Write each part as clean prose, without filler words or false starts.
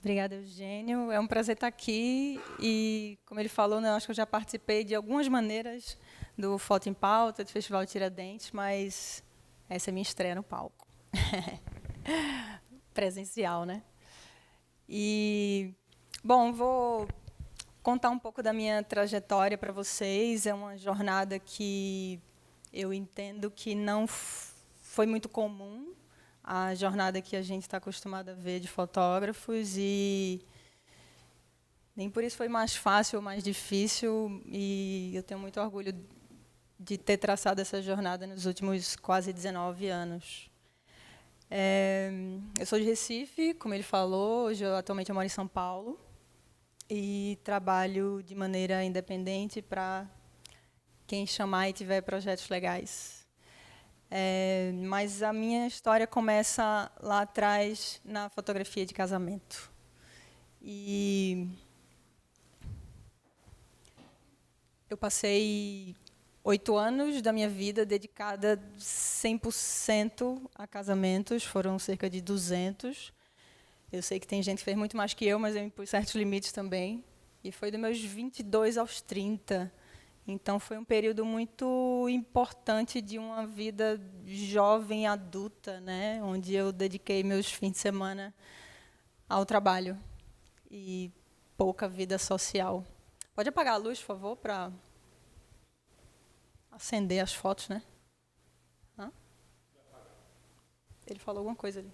Obrigada, Eugênio. É um prazer estar aqui e, como ele falou, né, eu acho que eu já participei de algumas maneiras do Foto em Pauta, do Festival Tiradentes, mas essa é a minha estreia no palco. Presencial, né? E, bom, vou contar um pouco da minha trajetória para vocês. É uma jornada que eu entendo que não foi muito comum, a jornada que a gente está acostumado a ver de fotógrafos, e nem por isso foi mais fácil ou mais difícil, e eu tenho muito orgulho de ter traçado essa jornada nos últimos quase 19 anos. Eu sou de Recife, como ele falou, hoje atualmente eu moro em São Paulo, e trabalho de maneira independente para quem chamar e tiver projetos legais. Mas a minha história começa lá atrás, na fotografia de casamento. E eu passei 8 anos da minha vida dedicada 100% a casamentos, foram cerca de 200. Eu sei que tem gente que fez muito mais que eu, mas eu impus certos limites também. E foi dos meus 22 aos 30. Então, foi um período muito importante de uma vida jovem, adulta, né? Onde eu dediquei meus fins de semana ao trabalho e pouca vida social. Pode apagar a luz, por favor, para acender as fotos, né? Hã? Ele falou alguma coisa ali.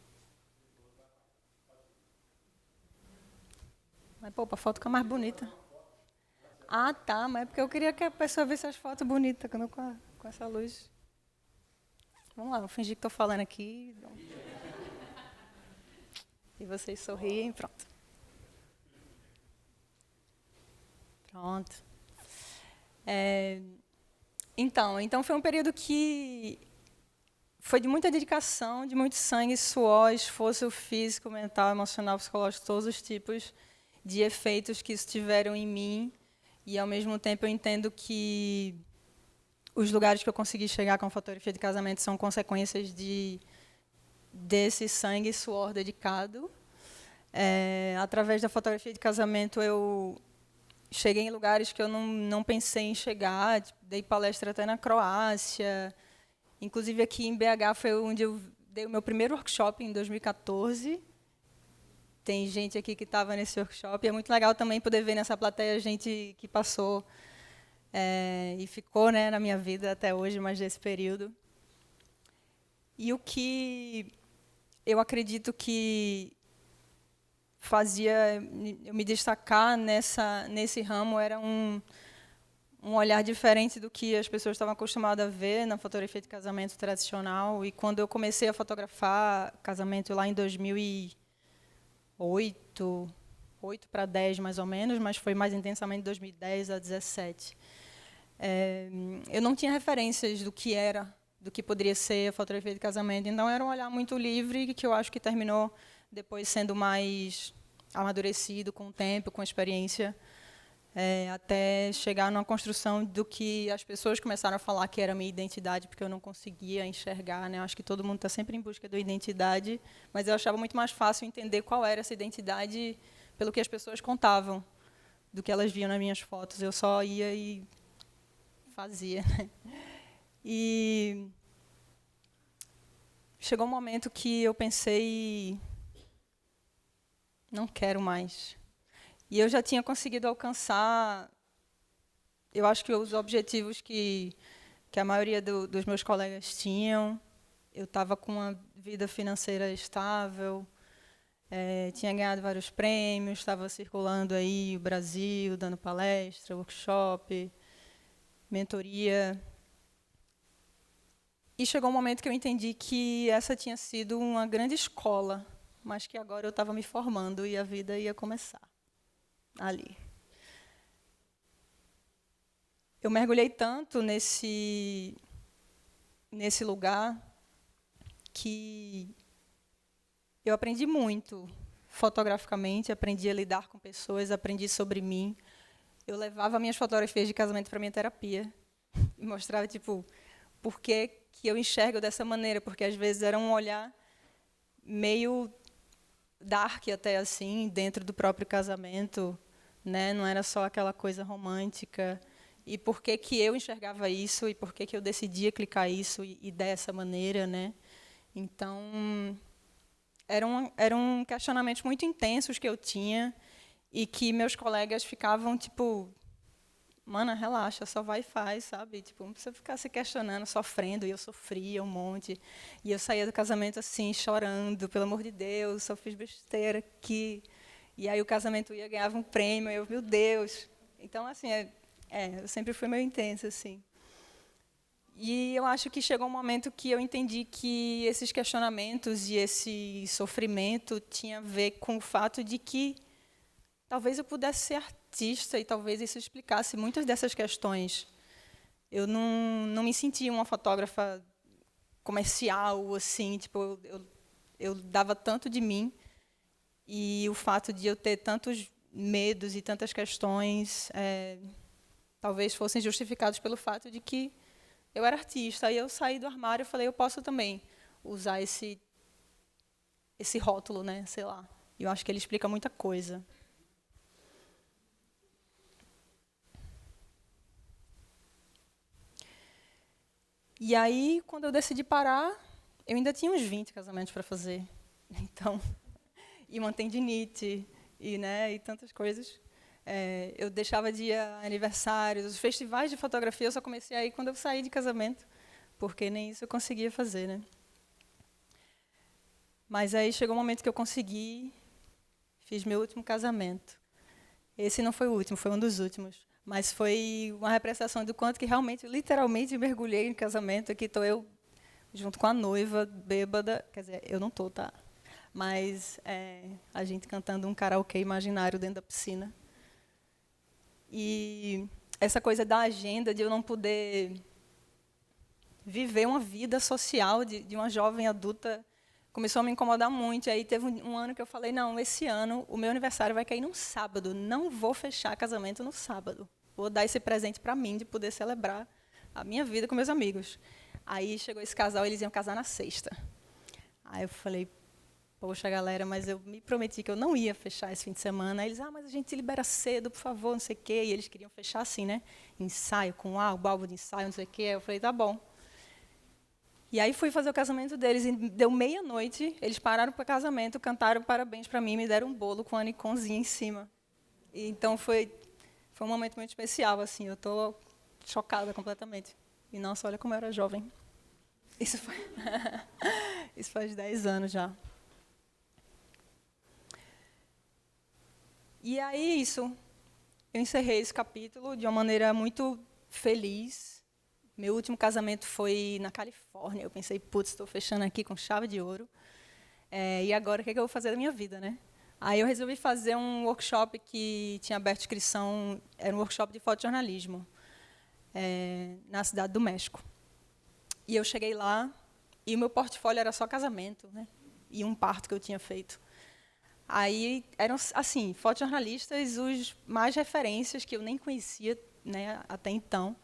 Mas, pô, a foto fica mais bonita. Ah, tá, mas é porque eu queria que a pessoa visse as fotos bonitas com essa luz. Vamos lá, vou fingir que estou falando aqui. E vocês sorriem, pronto. Pronto. Então foi um período que foi de muita dedicação, de muito sangue, suor, esforço físico, mental, emocional, psicológico, todos os tipos de efeitos que isso tiveram em mim. E, ao mesmo tempo, eu entendo que os lugares que eu consegui chegar com a fotografia de casamento são consequências desse sangue e suor dedicado. Através da fotografia de casamento, eu cheguei em lugares que eu não pensei em chegar. Dei palestra até na Croácia. Inclusive, aqui em BH foi onde eu dei o meu primeiro workshop, em 2014. Tem gente aqui que estava nesse workshop. E é muito legal também poder ver nessa plateia gente que passou e ficou, né, na minha vida até hoje, mais desse período. E o que eu acredito que fazia eu me destacar nesse ramo era um olhar diferente do que as pessoas estavam acostumadas a ver na fotografia de casamento tradicional. E quando eu comecei a fotografar casamento lá em 2008, 8 para 10 mais ou menos, mas foi mais intensamente de 2010 a 17. Eu não tinha referências do que poderia ser a fotografia de casamento. Então, era um olhar muito livre, que eu acho que terminou depois sendo mais amadurecido com o tempo, com a experiência, até chegar numa construção do que as pessoas começaram a falar que era a minha identidade, porque eu não conseguia enxergar, né? Eu acho que todo mundo está sempre em busca da identidade, mas eu achava muito mais fácil entender qual era essa identidade pelo que as pessoas contavam, do que elas viam nas minhas fotos. Eu só ia e fazia. E chegou um momento que eu pensei, não quero mais. E eu já tinha conseguido alcançar, eu acho que os objetivos que a maioria dos meus colegas tinham. Eu estava com uma vida financeira estável, tinha ganhado vários prêmios, estava circulando aí o Brasil, dando palestra, workshop, mentoria. E chegou um momento que eu entendi que essa tinha sido uma grande escola, mas que agora eu estava me formando e a vida ia começar ali. Eu mergulhei tanto nesse lugar que eu aprendi muito fotograficamente, aprendi a lidar com pessoas, aprendi sobre mim. Eu levava minhas fotografias de casamento para minha terapia e mostrava, tipo, por que eu enxergo dessa maneira, porque às vezes era um olhar meio dark até assim, dentro do próprio casamento, né? Não era só aquela coisa romântica. E por que que eu enxergava isso e por que que eu decidia clicar isso e dessa maneira, né? Então, eram questionamentos muito intensos que eu tinha e que meus colegas ficavam tipo, mana, relaxa, só vai e faz, sabe? Tipo, não precisa ficar se questionando, sofrendo, e eu sofria um monte. E eu saía do casamento assim, chorando, pelo amor de Deus, só fiz besteira aqui. E aí o casamento ia, ganhava um prêmio, eu, meu Deus. Então, assim, eu sempre fui meio intensa, assim. E eu acho que chegou um momento que eu entendi que esses questionamentos e esse sofrimento tinha a ver com o fato de que talvez eu pudesse ser artista e talvez isso explicasse muitas dessas questões. Eu não me sentia uma fotógrafa comercial, assim, tipo, eu dava tanto de mim e o fato de eu ter tantos medos e tantas questões talvez fossem justificados pelo fato de que eu era artista. Aí eu saí do armário e falei, eu posso também usar esse rótulo, né? Sei lá. Eu acho que ele explica muita coisa. E aí, quando eu decidi parar, eu ainda tinha uns 20 casamentos para fazer. Então, e uma tendinite, e tantas coisas. Eu deixava de ir a aniversários, os festivais de fotografia eu só comecei a ir quando eu saí de casamento, porque nem isso eu conseguia fazer, né? Mas aí chegou um momento que eu consegui, fiz meu último casamento. Esse não foi o último, foi um dos últimos. Mas foi uma representação do quanto que realmente, literalmente, mergulhei em casamento. Aqui estou eu, junto com a noiva, bêbada. Quer dizer, eu não estou, tá? Mas a gente cantando um karaokê imaginário dentro da piscina. E essa coisa da agenda, de eu não poder viver uma vida social de uma jovem adulta, começou a me incomodar muito. E aí teve um ano que eu falei, não, esse ano o meu aniversário vai cair num sábado, não vou fechar casamento no sábado. Vou dar esse presente para mim, de poder celebrar a minha vida com meus amigos. Aí chegou esse casal, eles iam casar na sexta. Aí eu falei, poxa, galera, mas eu me prometi que eu não ia fechar esse fim de semana. Aí eles, mas a gente se libera cedo, por favor, não sei o quê. E eles queriam fechar assim, né? Ensaio, com o álbum de ensaio, não sei o quê. Aí eu falei, tá bom. E aí fui fazer o casamento deles, e deu meia-noite, eles pararam para o casamento, cantaram parabéns para mim, me deram um bolo com a Nikonzinha em cima. E então foi um momento muito especial, assim, eu estou chocada completamente. E nossa, olha como eu era jovem. Isso foi isso faz 10 anos já. E aí isso, eu encerrei esse capítulo de uma maneira muito feliz. Meu último casamento foi na Califórnia. Eu pensei, putz, estou fechando aqui com chave de ouro. E agora, o que é que eu vou fazer da minha vida, né? Aí eu resolvi fazer um workshop que tinha aberto inscrição, era um workshop de fotojornalismo, na Cidade do México. E eu cheguei lá, e o meu portfólio era só casamento, né? E um parto que eu tinha feito. Aí eram, assim, fotojornalistas, os mais referências, que eu nem conhecia, né, até então,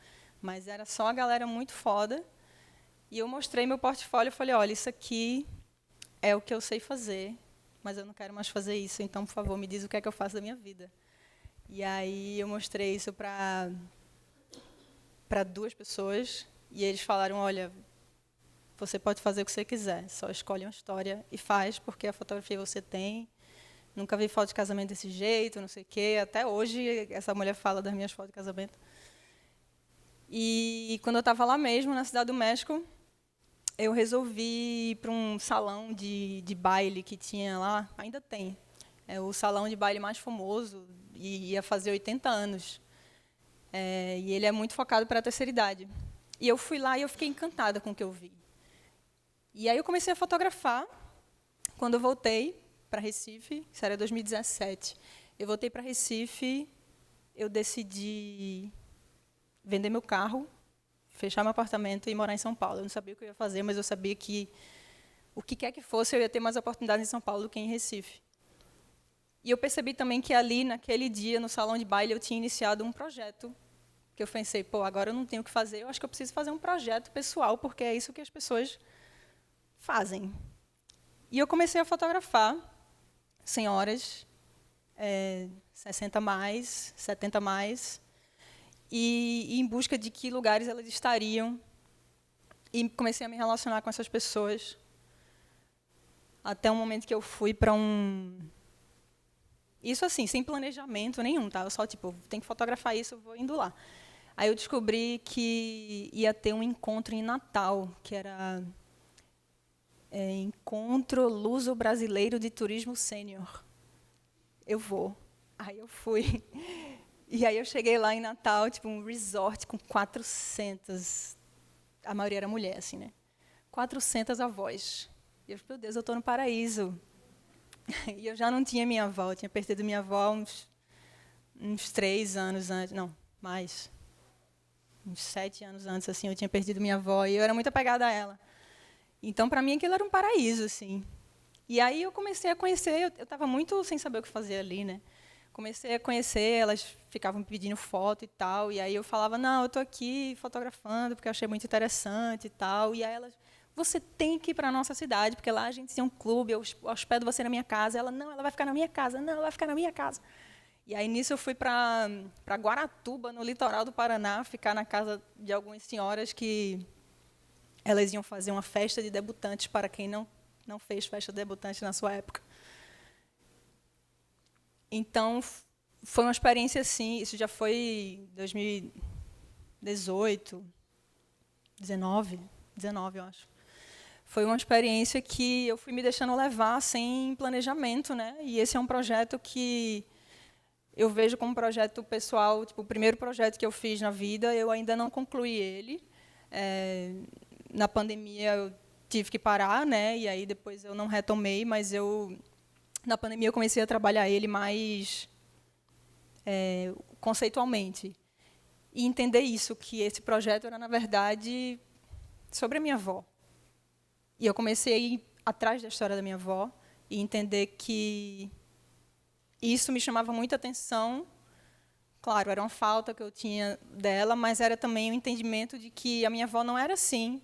mas era só a galera muito foda. E eu mostrei meu portfólio e falei, olha, isso aqui é o que eu sei fazer, mas eu não quero mais fazer isso, então, por favor, me diz o que é que eu faço da minha vida. E aí eu mostrei isso para 2 pessoas, e eles falaram, olha, você pode fazer o que você quiser, só escolhe uma história e faz, porque a fotografia você tem. Nunca vi foto de casamento desse jeito, não sei o quê. Até hoje, essa mulher fala das minhas fotos de casamento. E quando eu estava lá mesmo, na Cidade do México, eu resolvi ir para um salão de baile que tinha lá, ainda tem. É o salão de baile mais famoso, e ia fazer 80 anos. E ele é muito focado para a terceira idade. E eu fui lá e eu fiquei encantada com o que eu vi. E aí eu comecei a fotografar. Quando eu voltei para Recife, isso era 2017, eu voltei para Recife, eu decidi vender meu carro, fechar meu apartamento e morar em São Paulo. Eu não sabia o que eu ia fazer, mas eu sabia que o que quer que fosse, eu ia ter mais oportunidades em São Paulo do que em Recife. E eu percebi também que ali, naquele dia, no salão de baile, eu tinha iniciado um projeto, que eu pensei, pô, agora eu não tenho o que fazer, eu acho que eu preciso fazer um projeto pessoal, porque é isso que as pessoas fazem. E eu comecei a fotografar, senhoras, 60 mais, 70 mais, e em busca de que lugares elas estariam. E comecei a me relacionar com essas pessoas, até um momento que eu fui para um... Isso assim, sem planejamento nenhum, tá? Eu só, tipo, tem que fotografar isso, eu vou indo lá. Aí eu descobri que ia ter um encontro em Natal, que era Encontro Luso-Brasileiro de Turismo Sênior. Eu vou. Aí eu fui. E aí eu cheguei lá em Natal, tipo, um resort com 400... A maioria era mulher, assim, né? 400 avós. E eu, meu Deus, eu estou no paraíso. E eu já não tinha minha avó, eu tinha perdido minha avó uns 3 anos antes, não, mais. Uns 7 anos antes, assim, eu tinha perdido minha avó e eu era muito apegada a ela. Então, para mim, aquilo era um paraíso, assim. E aí eu comecei a conhecer, eu estava muito sem saber o que fazer ali, né? Comecei a conhecer, elas ficavam me pedindo foto e tal, e aí eu falava, não, eu estou aqui fotografando porque eu achei muito interessante e tal. E aí elas, você tem que ir para a nossa cidade, porque lá a gente tem um clube, eu hospedo você na minha casa. Ela, não, ela vai ficar na minha casa, não, ela vai ficar na minha casa. E aí, nisso, eu fui para Guaratuba, no litoral do Paraná, ficar na casa de algumas senhoras que elas iam fazer uma festa de debutantes para quem não fez festa de debutante na sua época. Então, foi uma experiência assim, isso já foi 2018, 19, eu acho. Foi uma experiência que eu fui me deixando levar sem planejamento, né? E esse é um projeto que eu vejo como um projeto pessoal, tipo, o primeiro projeto que eu fiz na vida, eu ainda não concluí ele. Na pandemia eu tive que parar, né? E aí depois eu não retomei, mas na pandemia eu comecei a trabalhar ele mais conceitualmente e entender isso, que esse projeto era na verdade sobre a minha avó. E eu comecei a ir atrás da história da minha avó e entender que isso me chamava muita atenção. Claro, era uma falta que eu tinha dela, mas era também o entendimento de que a minha avó não era assim.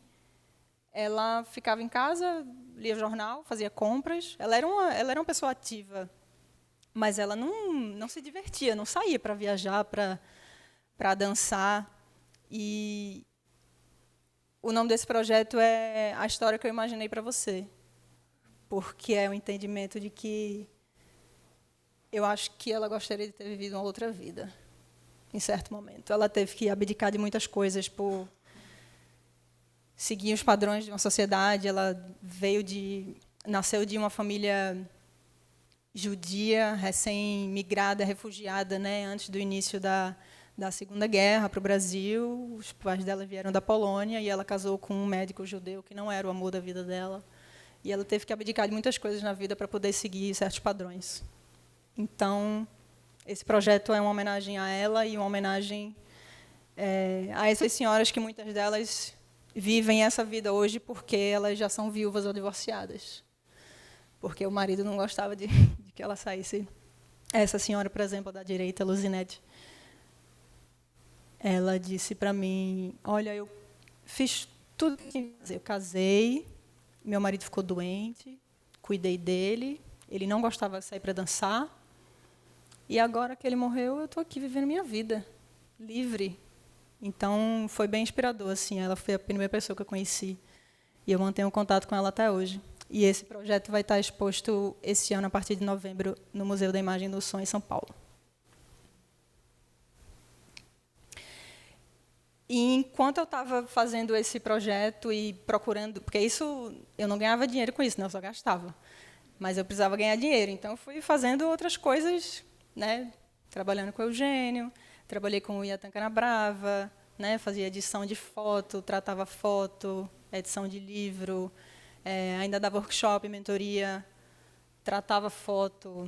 Ela ficava em casa, lia jornal, fazia compras. Ela era uma pessoa ativa, mas ela não se divertia, não saía para viajar, para dançar. E o nome desse projeto é A História que eu Imaginei para Você, porque é o entendimento de que eu acho que ela gostaria de ter vivido uma outra vida, em certo momento. Ela teve que abdicar de muitas coisas por seguir os padrões de uma sociedade. Ela nasceu de uma família judia, recém-migrada, refugiada, né, antes do início da Segunda Guerra para o Brasil. Os pais dela vieram da Polônia e ela casou com um médico judeu que não era o amor da vida dela. E ela teve que abdicar de muitas coisas na vida para poder seguir certos padrões. Então, esse projeto é uma homenagem a ela e uma homenagem a essas senhoras que muitas delas vivem essa vida hoje porque elas já são viúvas ou divorciadas. Porque o marido não gostava de que ela saísse. Essa senhora, por exemplo, da direita, Luzinete, ela disse para mim, olha, eu fiz tudo que tinha que fazer. Eu casei, meu marido ficou doente, cuidei dele, ele não gostava de sair para dançar, e agora que ele morreu, eu estou aqui vivendo minha vida, livre. Então, foi bem inspirador, assim. Ela foi a primeira pessoa que eu conheci, e eu mantenho contato com ela até hoje. E esse projeto vai estar exposto esse ano, a partir de novembro, no Museu da Imagem do Som, em São Paulo. E enquanto eu estava fazendo esse projeto e procurando, porque isso eu não ganhava dinheiro com isso, né? Eu só gastava. Mas eu precisava ganhar dinheiro, então eu fui fazendo outras coisas, né? Trabalhando com o Eugênio, trabalhei com o Iatan Canabrava, né? Fazia edição de foto, tratava foto, edição de livro, ainda dava workshop, mentoria, tratava foto,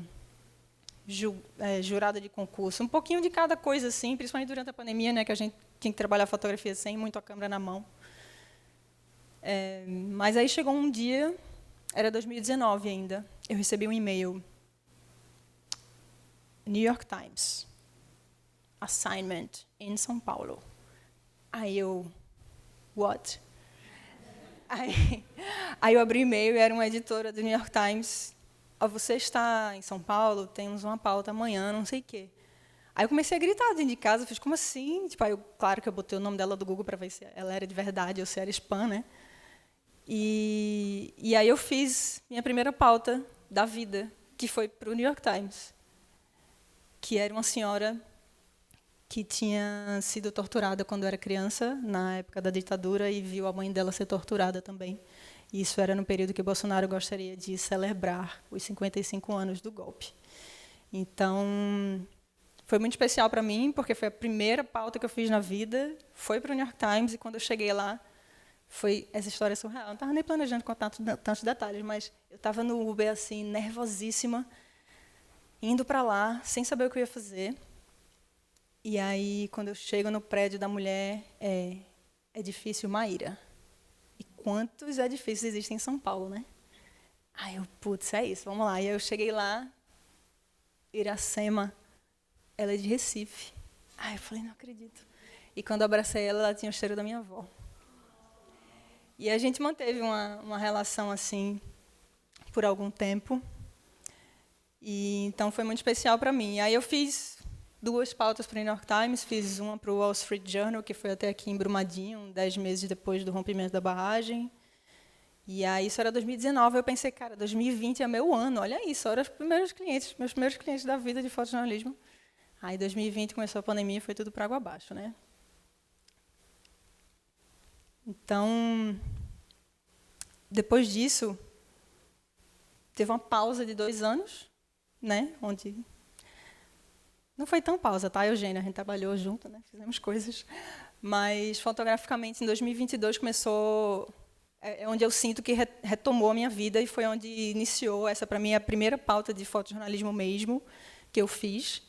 jurada de concurso, um pouquinho de cada coisa, assim, principalmente durante a pandemia, né, que a gente tinha que trabalhar fotografia sem muito a câmera na mão. Mas aí chegou um dia, era 2019 ainda, eu recebi um e-mail, New York Times, assignment em São Paulo. Aí eu, what? Aí eu abri o e-mail e era uma editora do New York Times você está em São Paulo, temos uma pauta amanhã, não sei o quê. Aí eu comecei a gritar dentro de casa, fiz, como assim? Tipo, claro que eu botei o nome dela do Google para ver se ela era de verdade ou se era spam, né? E aí eu fiz minha primeira pauta da vida, que foi para o New York Times, que era uma senhora que tinha sido torturada quando era criança, na época da ditadura, e viu a mãe dela ser torturada também. E isso era no período que Bolsonaro gostaria de celebrar os 55 anos do golpe. Então, foi muito especial para mim, porque foi a primeira pauta que eu fiz na vida, foi para o New York Times, e quando eu cheguei lá, foi essa história surreal. Eu não estava nem planejando contar tantos detalhes, mas eu estava no Uber, assim, nervosíssima, indo para lá, sem saber o que eu ia fazer. E aí, quando eu chego no prédio da mulher, edifício Maíra. E quantos edifícios existem em São Paulo, né? Aí eu, putz, é isso, vamos lá. E aí eu cheguei lá, Iracema, ela é de Recife. Aí eu falei, não acredito. E quando eu abracei ela, ela tinha o cheiro da minha avó. E a gente manteve uma relação assim por algum tempo. E então foi muito especial para mim. Aí eu fiz 2 pautas para o New York Times, fiz uma para o Wall Street Journal, que foi até aqui em Brumadinho, 10 meses depois do rompimento da barragem. E aí isso era 2019, eu pensei, cara, 2020 é meu ano, olha isso, eram os primeiros clientes, meus primeiros clientes da vida de fotojornalismo. Aí 2020 começou a pandemia e foi tudo para água abaixo, né? Então, depois disso, teve uma pausa de 2 anos, né? Onde não foi tão pausa, tá, Eugênia? A gente trabalhou junto, né? Fizemos coisas. Mas, fotograficamente, em 2022 começou... É onde eu sinto que retomou a minha vida e foi onde iniciou essa, para mim, a primeira pauta de fotojornalismo mesmo que eu fiz.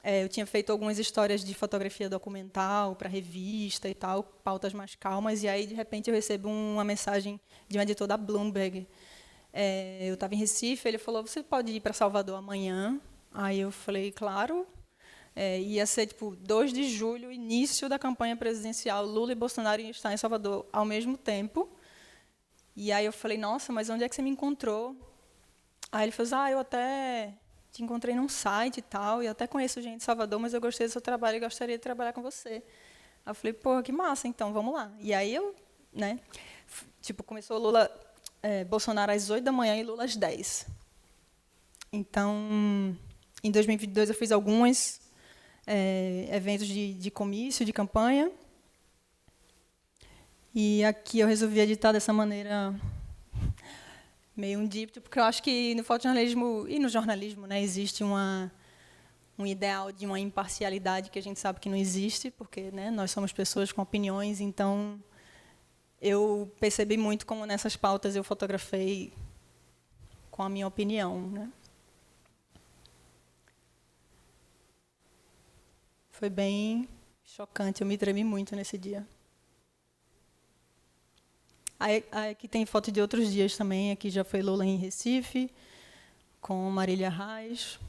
Eu tinha feito algumas histórias de fotografia documental para revista e tal, pautas mais calmas, e aí, de repente, eu recebo uma mensagem de um editor da Bloomberg. Eu estava em Recife, ele falou, você pode ir para Salvador amanhã? Aí eu falei, claro. Ia ser, tipo, 2 de julho, início da campanha presidencial, Lula e Bolsonaro iam estar em Salvador ao mesmo tempo. E aí eu falei, nossa, mas onde é que você me encontrou? Aí ele falou, eu até te encontrei num site e tal, e eu até conheço gente de Salvador, mas eu gostei do seu trabalho e gostaria de trabalhar com você. Aí eu falei, pô, que massa, então, vamos lá. E aí eu, né, tipo, começou Bolsonaro às 8 da manhã e Lula às 10. Então, em 2022 eu fiz alguns eventos de comício, de campanha, e aqui eu resolvi editar dessa maneira meio um díptico, porque eu acho que no fotojornalismo e no jornalismo, né, existe um ideal de uma imparcialidade que a gente sabe que não existe, porque, né, nós somos pessoas com opiniões, então eu percebi muito como nessas pautas eu fotografei com a minha opinião, né? Foi bem chocante, eu me tremi muito nesse dia. Aí, aqui tem foto de outros dias também. Aqui já foi Lula em Recife, com Marília Reis.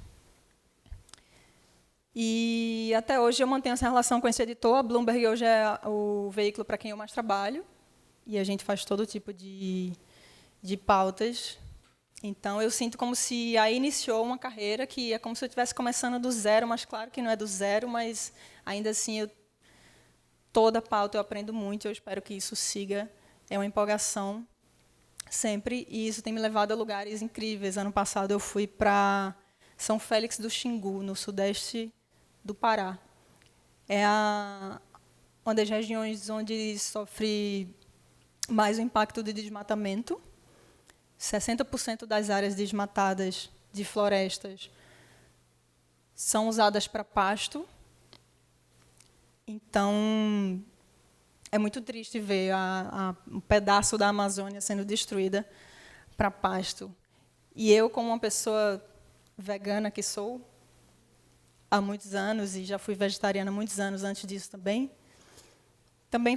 E até hoje eu mantenho essa relação com esse editor. A Bloomberg hoje é o veículo para quem eu mais trabalho. E a gente faz todo tipo de pautas. Então, eu sinto como se aí iniciou uma carreira que é como se eu estivesse começando do zero, mas claro que não é do zero, mas ainda assim, toda pauta eu aprendo muito. Eu espero que isso siga. É uma empolgação sempre, e isso tem me levado a lugares incríveis. Ano passado eu fui para São Félix do Xingu, no sudeste do Pará. É uma das regiões onde sofre mais o impacto do desmatamento. 60% das áreas desmatadas de florestas são usadas para pasto. Então, é muito triste ver um pedaço da Amazônia sendo destruída para pasto. E eu, como uma pessoa vegana que sou, há muitos anos, e já fui vegetariana há muitos anos antes disso também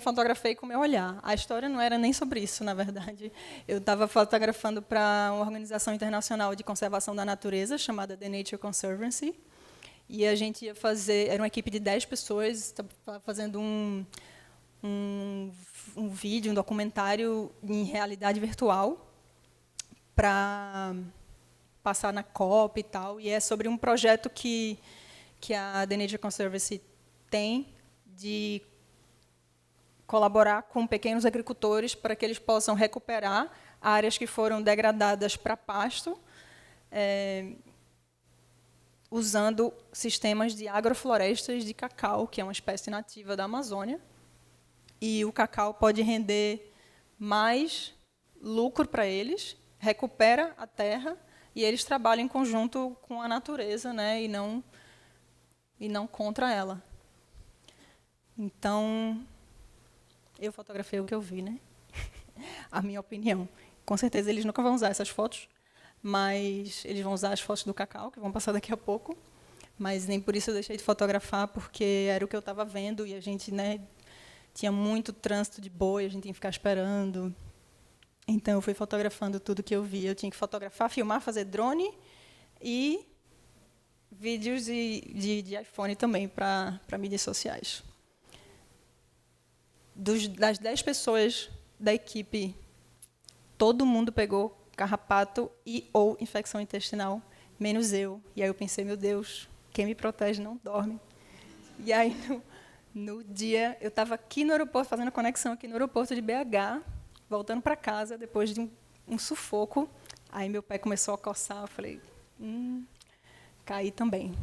fotografei com o meu olhar. A história não era nem sobre isso, na verdade. Eu estava fotografando para uma organização internacional de conservação da natureza, chamada The Nature Conservancy, e a gente ia fazer, era uma equipe de 10 pessoas, estava fazendo um vídeo, um documentário em realidade virtual para passar na COP e tal, e é sobre um projeto que a The Nature Conservancy tem de colaborar com pequenos agricultores para que eles possam recuperar áreas que foram degradadas para pasto, usando sistemas de agroflorestas de cacau, que é uma espécie nativa da Amazônia. E o cacau pode render mais lucro para eles, recupera a terra, e eles trabalham em conjunto com a natureza, né, e não contra ela. Então, eu fotografei o que eu vi, né? A minha opinião. Com certeza eles nunca vão usar essas fotos, mas eles vão usar as fotos do cacau, que vão passar daqui a pouco. Mas nem por isso eu deixei de fotografar, porque era o que eu estava vendo, e a gente, né, tinha muito trânsito de boi, a gente tinha que ficar esperando. Então, eu fui fotografando tudo que eu vi. Eu tinha que fotografar, filmar, fazer drone e vídeos de iPhone também para mídias sociais. Das 10 pessoas da equipe, todo mundo pegou carrapato e ou infecção intestinal, menos eu. E aí eu pensei, meu Deus, quem me protege não dorme. E aí, no dia, eu estava aqui no aeroporto, fazendo conexão aqui no aeroporto de BH, voltando para casa, depois de um sufoco. Aí meu pé começou a coçar, eu falei, caí também.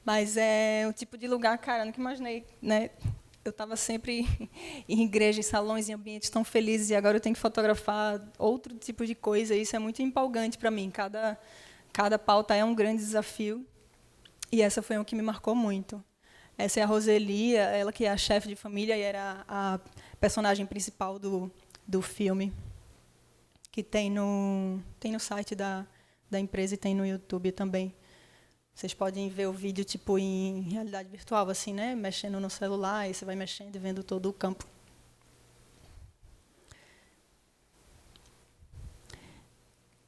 Mas é um tipo de lugar, cara, eu nunca imaginei, né? Eu estava sempre em igrejas, em salões, em ambientes tão felizes, e agora eu tenho que fotografar outro tipo de coisa. Isso é muito empolgante para mim. Cada pauta é um grande desafio. E essa foi uma que me marcou muito. Essa é a Roseli, ela que é a chefe de família e era a personagem principal do filme, que tem no site da empresa e tem no YouTube também. Vocês podem ver o vídeo tipo em realidade virtual, assim, né? Mexendo no celular, e você vai mexendo e vendo todo o campo.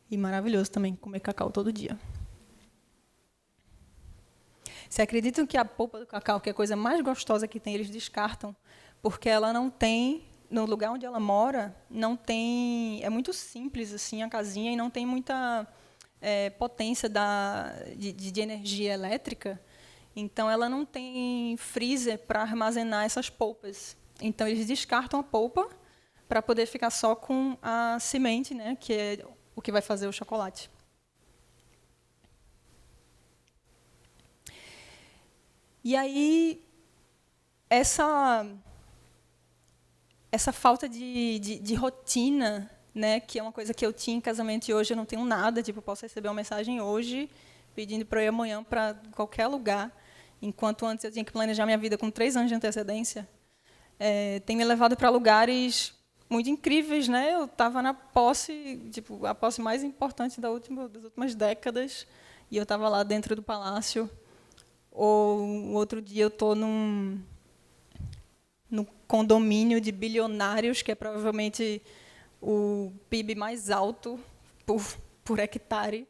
E maravilhoso também comer cacau todo dia. Você acreditam que a polpa do cacau, que é a coisa mais gostosa que tem, eles descartam, porque ela não tem, no lugar onde ela mora, não tem, é muito simples assim a casinha e não tem muita potência de energia elétrica, então ela não tem freezer para armazenar essas polpas. Então eles descartam a polpa para poder ficar só com a semente, né, que é o que vai fazer o chocolate. E aí, essa falta de rotina, né, que é uma coisa que eu tinha em casamento e hoje eu não tenho nada, tipo, eu posso receber uma mensagem hoje pedindo para eu ir amanhã para qualquer lugar, enquanto antes eu tinha que planejar minha vida com 3 anos de antecedência, tem me levado para lugares muito incríveis, né? Eu estava na posse, tipo, a posse mais importante das últimas décadas, e eu estava lá dentro do palácio. Ou outro dia eu estou num condomínio de bilionários, que é provavelmente o PIB mais alto por hectare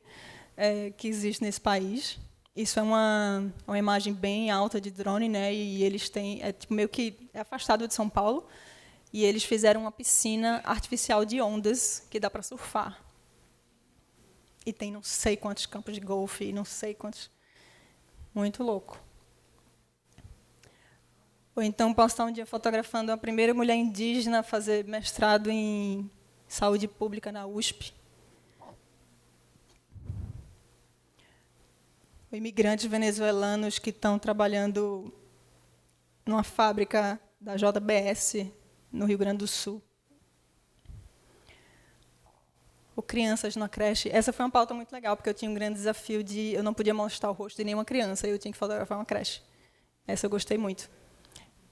que existe nesse país. Isso é uma imagem bem alta de drone, né? E eles têm, tipo, meio que afastado de São Paulo, e eles fizeram uma piscina artificial de ondas que dá para surfar. E tem não sei quantos campos de golfe, não sei quantos. Muito louco. Ou então posso estar um dia fotografando a primeira mulher indígena a fazer mestrado em saúde pública na USP. Ou imigrantes venezuelanos que estão trabalhando numa fábrica da JBS, no Rio Grande do Sul. Ou crianças na creche. Essa foi uma pauta muito legal, porque eu tinha um grande desafio de... Eu não podia mostrar o rosto de nenhuma criança, eu tinha que fotografar uma creche. Essa eu gostei muito.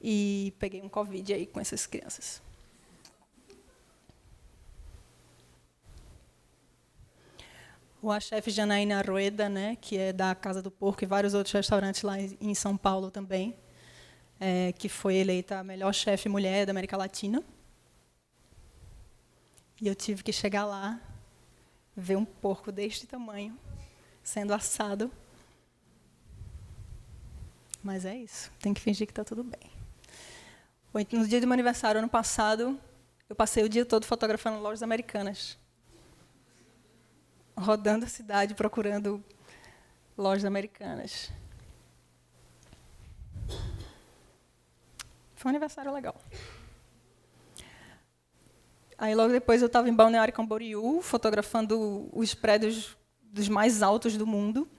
E peguei um Covid aí com essas crianças. A chefe Janaína Rueda, né, que é da Casa do Porco e vários outros restaurantes lá em São Paulo também, que foi eleita a melhor chefe mulher da América Latina. E eu tive que chegar lá, ver um porco deste tamanho, sendo assado. Mas é isso, tem que fingir que está tudo bem. No dia do meu aniversário, ano passado, eu passei o dia todo fotografando lojas americanas. rodando a cidade procurando lojas americanas. Foi um aniversário legal. Aí, logo depois, eu estava em Balneário Camboriú, fotografando os prédios dos mais altos do mundo.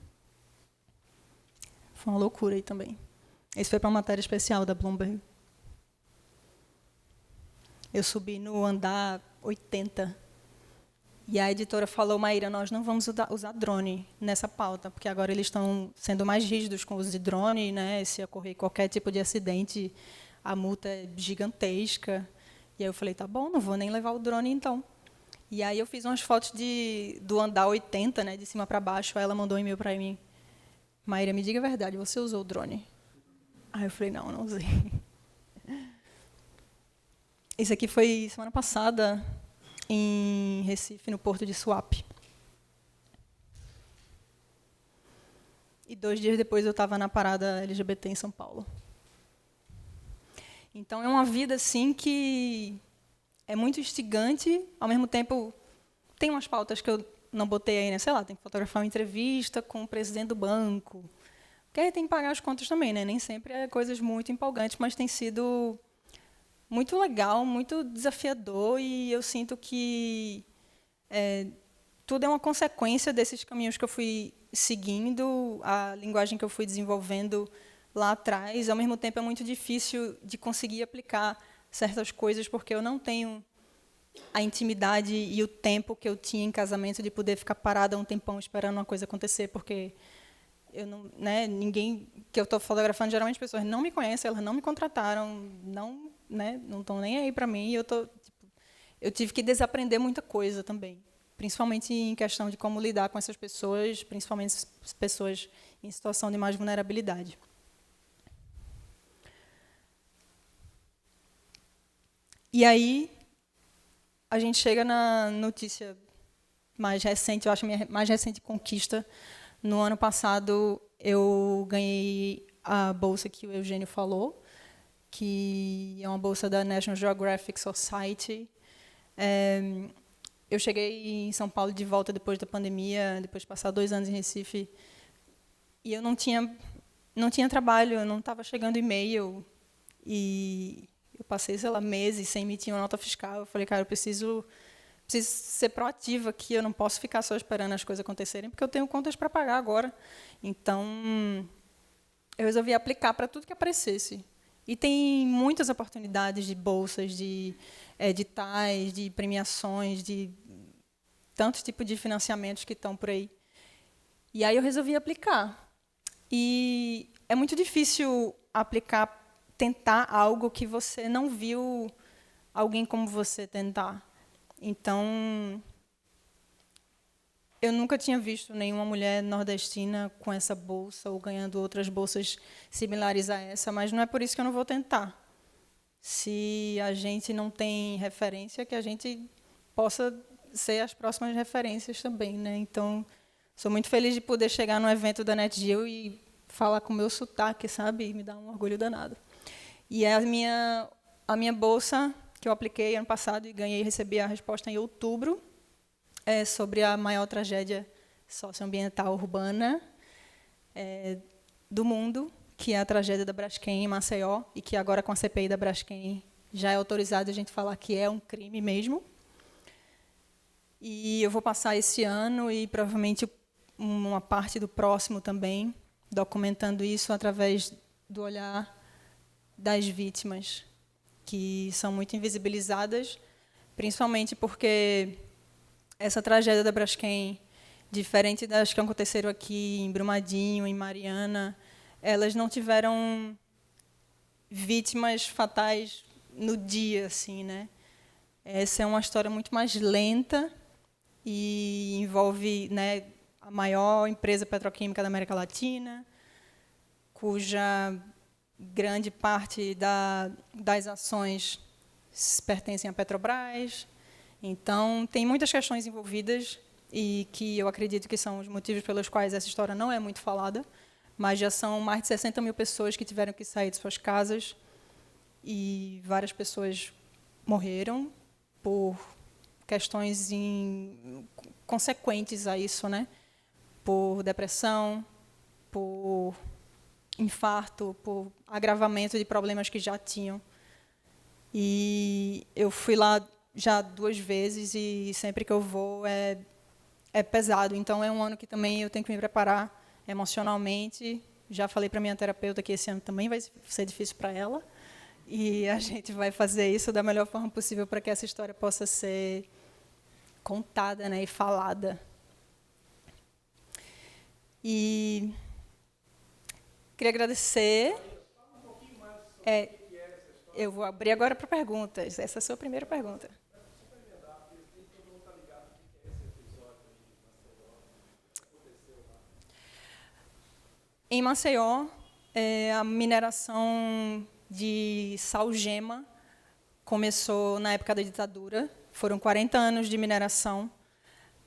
Foi uma loucura aí também. Isso foi para uma matéria especial da Bloomberg. Eu subi no andar 80. E a editora falou, Maíra, nós não vamos usar drone nessa pauta, porque agora eles estão sendo mais rígidos com o uso de drone, né? Se ocorrer qualquer tipo de acidente, a multa é gigantesca. E aí eu falei, tá bom, não vou nem levar o drone, então. E aí eu fiz umas fotos do andar 80, né, de cima para baixo. Aí ela mandou um e-mail para mim. Maíra, me diga a verdade, você usou o drone? Aí eu falei, não usei. Isso aqui foi semana passada, em Recife, no Porto de Suape. E 2 dias depois eu estava na parada LGBT em São Paulo. Então, é uma vida assim que é muito instigante, ao mesmo tempo tem umas pautas que eu não botei aí, né? Sei lá, tem que fotografar uma entrevista com o presidente do banco. Porque aí tem que pagar as contas também, né? Nem sempre é coisas muito empolgantes, mas tem sido muito legal, muito desafiador, e eu sinto que tudo é uma consequência desses caminhos que eu fui seguindo, a linguagem que eu fui desenvolvendo lá atrás. Ao mesmo tempo, é muito difícil de conseguir aplicar certas coisas, porque eu não tenho a intimidade e o tempo que eu tinha em casamento de poder ficar parada um tempão esperando uma coisa acontecer, porque eu não, né, ninguém que eu estou fotografando, geralmente as pessoas não me conhecem, elas não me contrataram, não, né, não estão nem aí para mim, e eu tive que desaprender muita coisa também, principalmente em questão de como lidar com essas pessoas, principalmente as pessoas em situação de mais vulnerabilidade. E aí a gente chega na notícia mais recente, eu acho a minha mais recente conquista. No ano passado, eu ganhei a bolsa que o Eugênio falou, que é uma bolsa da National Geographic Society. Eu cheguei em São Paulo de volta depois da pandemia, depois de passar 2 anos em Recife, e eu não tinha trabalho, eu não estava chegando e-mail, e eu passei, sei lá, meses sem emitir uma nota fiscal. Eu falei, cara, eu preciso ser proativa aqui, eu não posso ficar só esperando as coisas acontecerem, porque eu tenho contas para pagar agora. Então, eu resolvi aplicar para tudo que aparecesse. E tem muitas oportunidades de bolsas, de editais, de premiações, de tantos tipos de financiamentos que estão por aí. E aí eu resolvi aplicar. E é muito difícil aplicar, tentar algo que você não viu alguém como você tentar. Então, eu nunca tinha visto nenhuma mulher nordestina com essa bolsa ou ganhando outras bolsas similares a essa, mas não é por isso que eu não vou tentar. Se a gente não tem referência, que a gente possa ser as próximas referências também, né? Então, sou muito feliz de poder chegar no evento da NetGeo e falar com o meu sotaque, sabe? E me dá um orgulho danado. E a minha bolsa, que eu apliquei ano passado e ganhei, recebi a resposta em outubro, é sobre a maior tragédia socioambiental urbana do mundo, que é a tragédia da Braskem em Maceió, e que agora, com a CPI da Braskem, já é autorizado a gente falar que é um crime mesmo. E eu vou passar esse ano e provavelmente uma parte do próximo também, documentando isso através do olhar das vítimas, que são muito invisibilizadas, principalmente porque essa tragédia da Braskem, diferente das que aconteceram aqui em Brumadinho, em Mariana, elas não tiveram vítimas fatais no dia, assim, né? Essa é uma história muito mais lenta e envolve, né, a maior empresa petroquímica da América Latina, cuja grande parte das ações pertencem à Petrobras. Então, tem muitas questões envolvidas e que eu acredito que são os motivos pelos quais essa história não é muito falada, mas já são mais de 60 mil pessoas que tiveram que sair de suas casas e várias pessoas morreram por questões consequentes a isso, né? Por depressão, por infarto, por agravamento de problemas que já tinham. E eu fui lá já 2 vezes e sempre que eu vou é pesado. Então, é um ano que também eu tenho que me preparar emocionalmente. Já falei para minha terapeuta que esse ano também vai ser difícil para ela. E a gente vai fazer isso da melhor forma possível para que essa história possa ser contada, né, e falada. E queria agradecer. Eu vou abrir agora para perguntas. Essa é a sua primeira pergunta. Em Maceió, a mineração de salgema começou na época da ditadura. Foram 40 anos de mineração.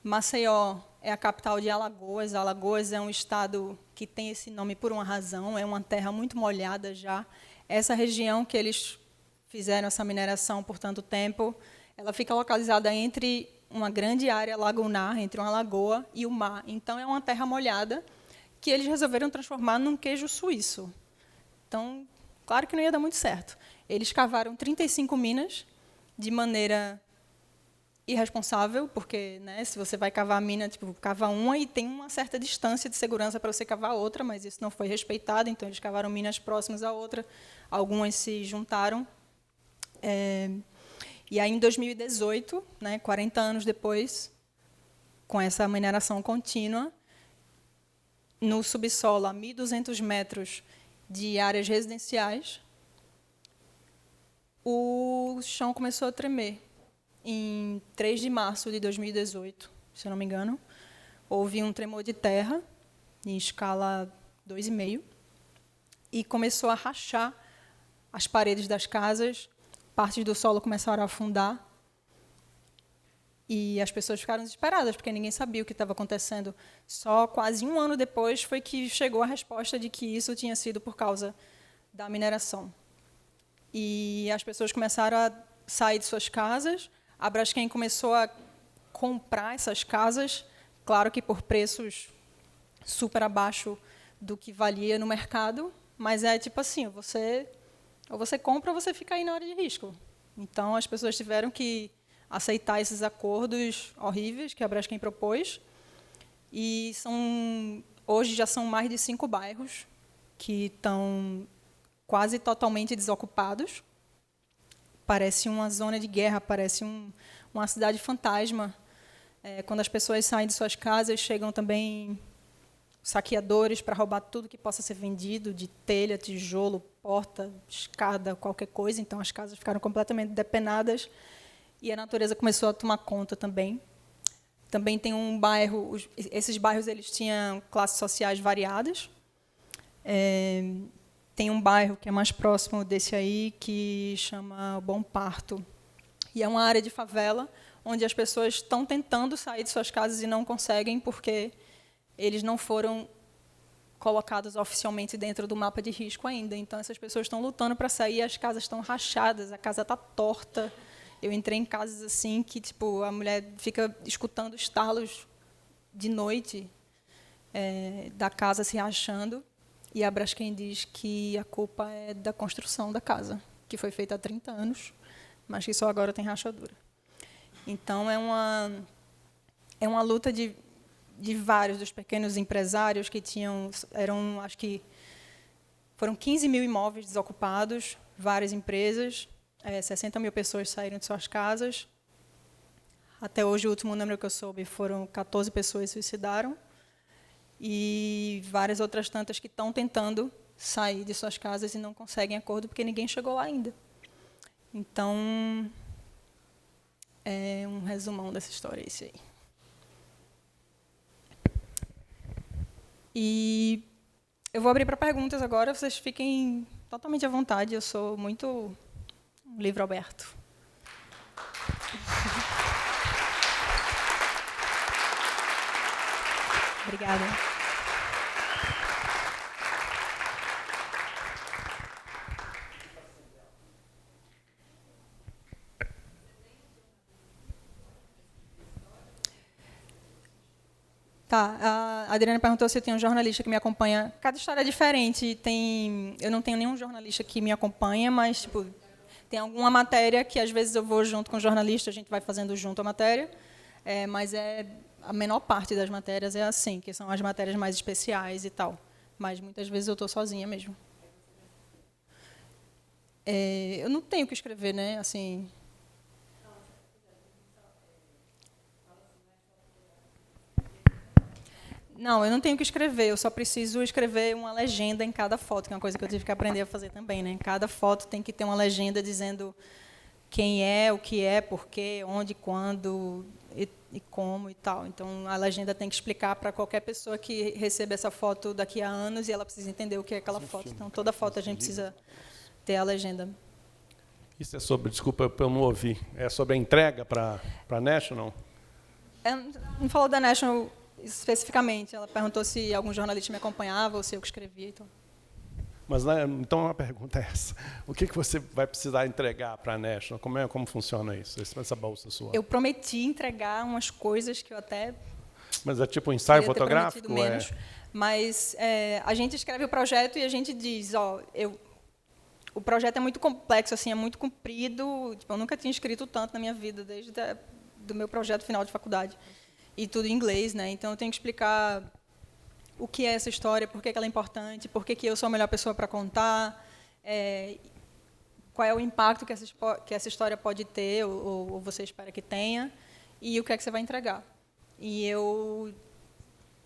Maceió é a capital de Alagoas. Alagoas é um estado que tem esse nome por uma razão, é uma terra muito molhada já. Essa região que eles fizeram essa mineração por tanto tempo, ela fica localizada entre uma grande área lagunar, entre uma lagoa e o mar. Então, é uma terra molhada que eles resolveram transformar num queijo suíço. Então, claro que não ia dar muito certo. Eles cavaram 35 minas de maneira irresponsável, porque, né, se você vai cavar a mina, tipo, cava uma e tem uma certa distância de segurança para você cavar outra, mas isso não foi respeitado, então eles cavaram minas próximas à outra, algumas se juntaram. E aí, em 2018, né, 40 anos depois, com essa mineração contínua, no subsolo, a 1.200 metros de áreas residenciais, o chão começou a tremer. Em 3 de março de 2018, se eu não me engano, houve um tremor de terra, em escala 2,5, e começou a rachar as paredes das casas, partes do solo começaram a afundar, e as pessoas ficaram desesperadas, porque ninguém sabia o que estava acontecendo. Só quase 1 ano depois foi que chegou a resposta de que isso tinha sido por causa da mineração. E as pessoas começaram a sair de suas casas, a Braskem começou a comprar essas casas, claro que por preços super abaixo do que valia no mercado, mas é tipo assim, ou você compra ou você fica aí na área de risco. Então, as pessoas tiveram que aceitar esses acordos horríveis que a Braskem propôs, e hoje já são mais de 5 bairros que estão quase totalmente desocupados. Parece uma zona de guerra, parece uma cidade fantasma. Quando as pessoas saem de suas casas, chegam também saqueadores para roubar tudo que possa ser vendido, de telha, tijolo, porta, escada, qualquer coisa. Então, as casas ficaram completamente depenadas e a natureza começou a tomar conta também. Também tem um bairro, esses bairros eles tinham classes sociais variadas. Tem um bairro que é mais próximo desse aí, que chama Bom Parto. E é uma área de favela, onde as pessoas estão tentando sair de suas casas e não conseguem, porque eles não foram colocados oficialmente dentro do mapa de risco ainda. Então, essas pessoas estão lutando para sair, as casas estão rachadas, a casa está torta. Eu entrei em casas assim que tipo, a mulher fica escutando estalos de noite da casa se rachando. E a Braskem diz que a culpa é da construção da casa, que foi feita há 30 anos, mas que só agora tem rachadura. Então, é uma luta de vários dos pequenos empresários que acho que foram 15 mil imóveis desocupados, várias empresas, 60 mil pessoas saíram de suas casas. Até hoje, o último número que eu soube, foram 14 pessoas que se suicidaram, e várias outras tantas que estão tentando sair de suas casas e não conseguem acordo porque ninguém chegou lá ainda. Então, é um resumão dessa história, esse aí. E eu vou abrir para perguntas agora, vocês fiquem totalmente à vontade, eu sou muito um livro aberto. Obrigada. Tá, a Adriana perguntou se eu tenho um jornalista que me acompanha. Cada história é diferente. Eu não tenho nenhum jornalista que me acompanha, mas tipo, tem alguma matéria que às vezes eu vou junto com o jornalista, a gente vai fazendo junto a matéria, mas a menor parte das matérias é assim, que são as matérias mais especiais e tal. Mas muitas vezes eu estou sozinha mesmo. Eu não tenho o que escrever, né? Assim. Não, eu não tenho que escrever, eu só preciso escrever uma legenda em cada foto, que é uma coisa que eu tive que aprender a fazer também, né? Cada foto tem que ter uma legenda dizendo quem é, o que é, por quê, onde, quando e como e tal. Então, a legenda tem que explicar para qualquer pessoa que receba essa foto daqui a anos e ela precisa entender o que é aquela foto. Então, toda foto a gente precisa ter a legenda. Isso é sobre, desculpa, eu não ouvi, é sobre a entrega para a National? Não falou da National especificamente, ela perguntou se algum jornalista me acompanhava ou se eu que escrevia. Então. Mas, né, então, a pergunta é essa. O que você vai precisar entregar para a National? Como funciona isso, essa bolsa sua? Eu prometi entregar umas coisas que eu até... Mas é tipo um ensaio fotográfico? Menos, mas a gente escreve o projeto e a gente diz, o projeto é muito complexo, assim, é muito comprido. Tipo, eu nunca tinha escrito tanto na minha vida, desde do meu projeto final de faculdade. E tudo em inglês, né? Então, eu tenho que explicar o que é essa história, por que ela é importante, por que eu sou a melhor pessoa para contar, qual é o impacto que essa história pode ter, ou você espera que tenha, e o que é que você vai entregar. E eu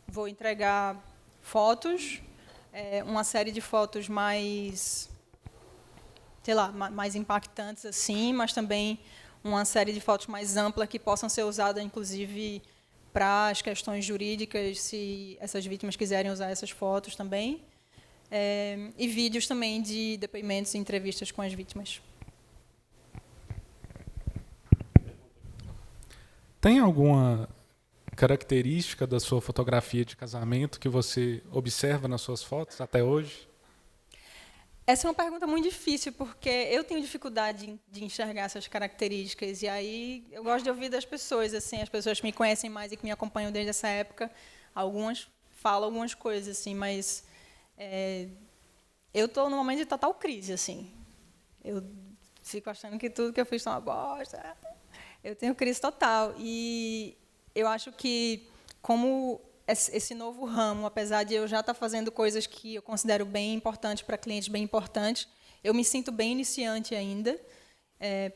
vou entregar fotos, uma série de fotos mais, sei lá, mais impactantes, assim, mas também uma série de fotos mais ampla que possam ser usadas, inclusive, para as questões jurídicas, se essas vítimas quiserem usar essas fotos também. E vídeos também de depoimentos e entrevistas com as vítimas. Tem alguma característica da sua fotografia de casamento que você observa nas suas fotos até hoje? Essa é uma pergunta muito difícil, porque eu tenho dificuldade de enxergar essas características, e aí eu gosto de ouvir das pessoas, assim, as pessoas que me conhecem mais e que me acompanham desde essa época, algumas falam algumas coisas, assim, mas eu estou num momento de total crise, assim. Eu fico achando que tudo que eu fiz é uma bosta. Eu tenho crise total, e eu acho que, como esse novo ramo, apesar de eu já estar fazendo coisas que eu considero bem importantes para clientes bem importantes, eu me sinto bem iniciante ainda,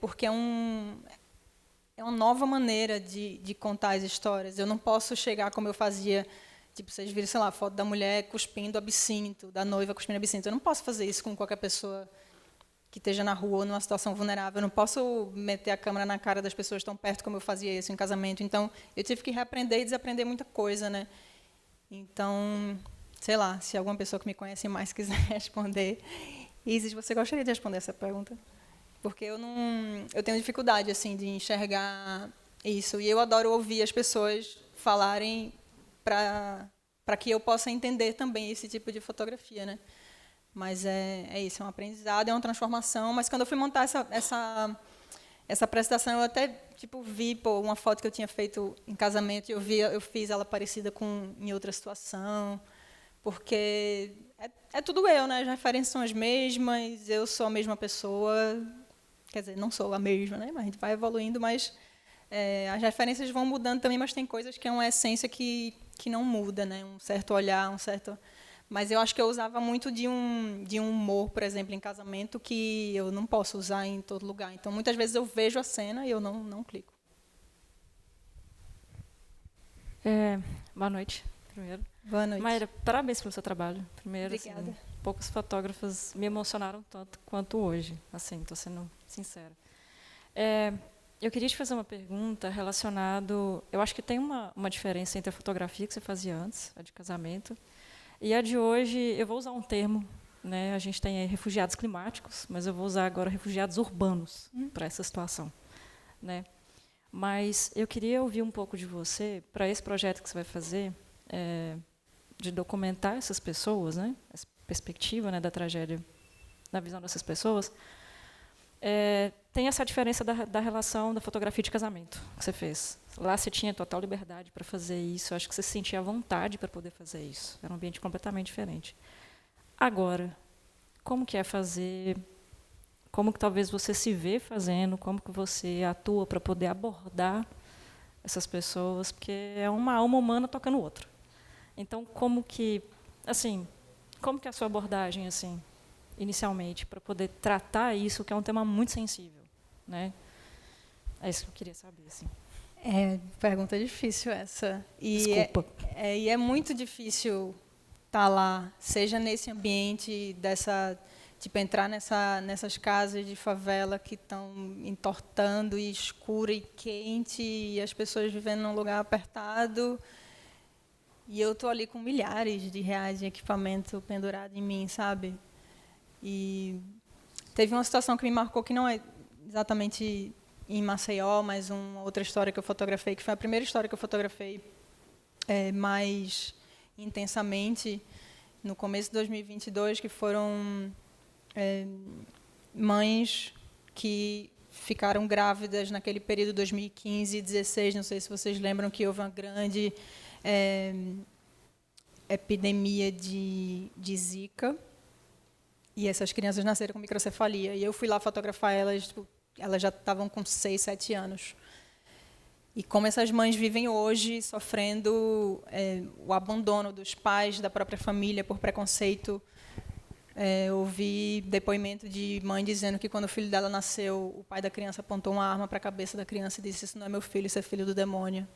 porque é uma nova maneira de contar as histórias. Eu não posso chegar como eu fazia, tipo, vocês viram, sei lá, a foto da mulher cuspindo absinto, da noiva cuspindo absinto. Eu não posso fazer isso com qualquer pessoa que esteja na rua ou numa situação vulnerável. Eu não posso meter a câmera na cara das pessoas tão perto como eu fazia isso em casamento. Então, eu tive que reaprender e desaprender muita coisa, né? Então, sei lá, se alguma pessoa que me conhece mais quiser responder. Isis, você gostaria de responder essa pergunta? Porque eu tenho dificuldade assim de enxergar isso, e eu adoro ouvir as pessoas falarem para que eu possa entender também esse tipo de fotografia, né? Mas é isso, é um aprendizado, é uma transformação. Mas quando eu fui montar essa apresentação, eu até tipo vi uma foto que eu tinha feito em casamento, e eu fiz ela parecida com em outra situação, porque é tudo eu, né? As referências são as mesmas, eu sou a mesma pessoa, quer dizer, não sou a mesma, né? Mas a gente vai evoluindo, mas as referências vão mudando também, mas tem coisas que é uma essência que não muda, né? Um certo olhar, um certo... Mas eu acho que eu usava muito de um humor, por exemplo, em casamento, que eu não posso usar em todo lugar. Então, muitas vezes eu vejo a cena e eu não clico. Boa noite, primeiro. Boa noite. Mayra, parabéns pelo seu trabalho. Primeiro, obrigada. Assim, poucos fotógrafos me emocionaram tanto quanto hoje. Assim, estou sendo sincera. Eu queria te fazer uma pergunta relacionada... Eu acho que tem uma diferença entre a fotografia que você fazia antes, a de casamento, e a de hoje. Eu vou usar um termo, né? A gente tem aí refugiados climáticos, mas eu vou usar agora refugiados urbanos para essa situação, né? Mas eu queria ouvir um pouco de você para esse projeto que você vai fazer, de documentar essas pessoas, né? Essa perspectiva, né, da tragédia na visão dessas pessoas. tem essa diferença da relação da fotografia de casamento que você fez. Lá você tinha total liberdade para fazer isso. Eu acho que você se sentia à vontade para poder fazer isso. Era um ambiente completamente diferente. Agora, como que é fazer? Como que talvez você se vê fazendo? Como que você atua para poder abordar essas pessoas? Porque é uma alma humana tocando o outro. Então, como que é a sua abordagem, assim, inicialmente, para poder tratar isso, que é um tema muito sensível, né? É isso que eu queria saber, assim. Pergunta difícil essa. Desculpa. E é muito difícil estar lá, seja nesse ambiente dessa, tipo, entrar nessas casas de favela que estão entortando e escura e quente e as pessoas vivendo num lugar apertado. E eu estou ali com milhares de reais de equipamento pendurado em mim, sabe? E teve uma situação que me marcou, que não é exatamente em Maceió, mas uma outra história que eu fotografei, que foi a primeira história que eu fotografei mais intensamente, no começo de 2022, que foram mães que ficaram grávidas naquele período 2015 e 2016, não sei se vocês lembram que houve uma grande epidemia de Zika, e essas crianças nasceram com microcefalia. E eu fui lá fotografar elas, tipo, elas já estavam com 6, 7 anos. E como essas mães vivem hoje sofrendo o abandono dos pais, da própria família, por preconceito. Ouvi depoimento de mãe dizendo que, quando o filho dela nasceu, o pai da criança apontou uma arma para a cabeça da criança e disse: "Isso não é meu filho, isso é filho do demônio".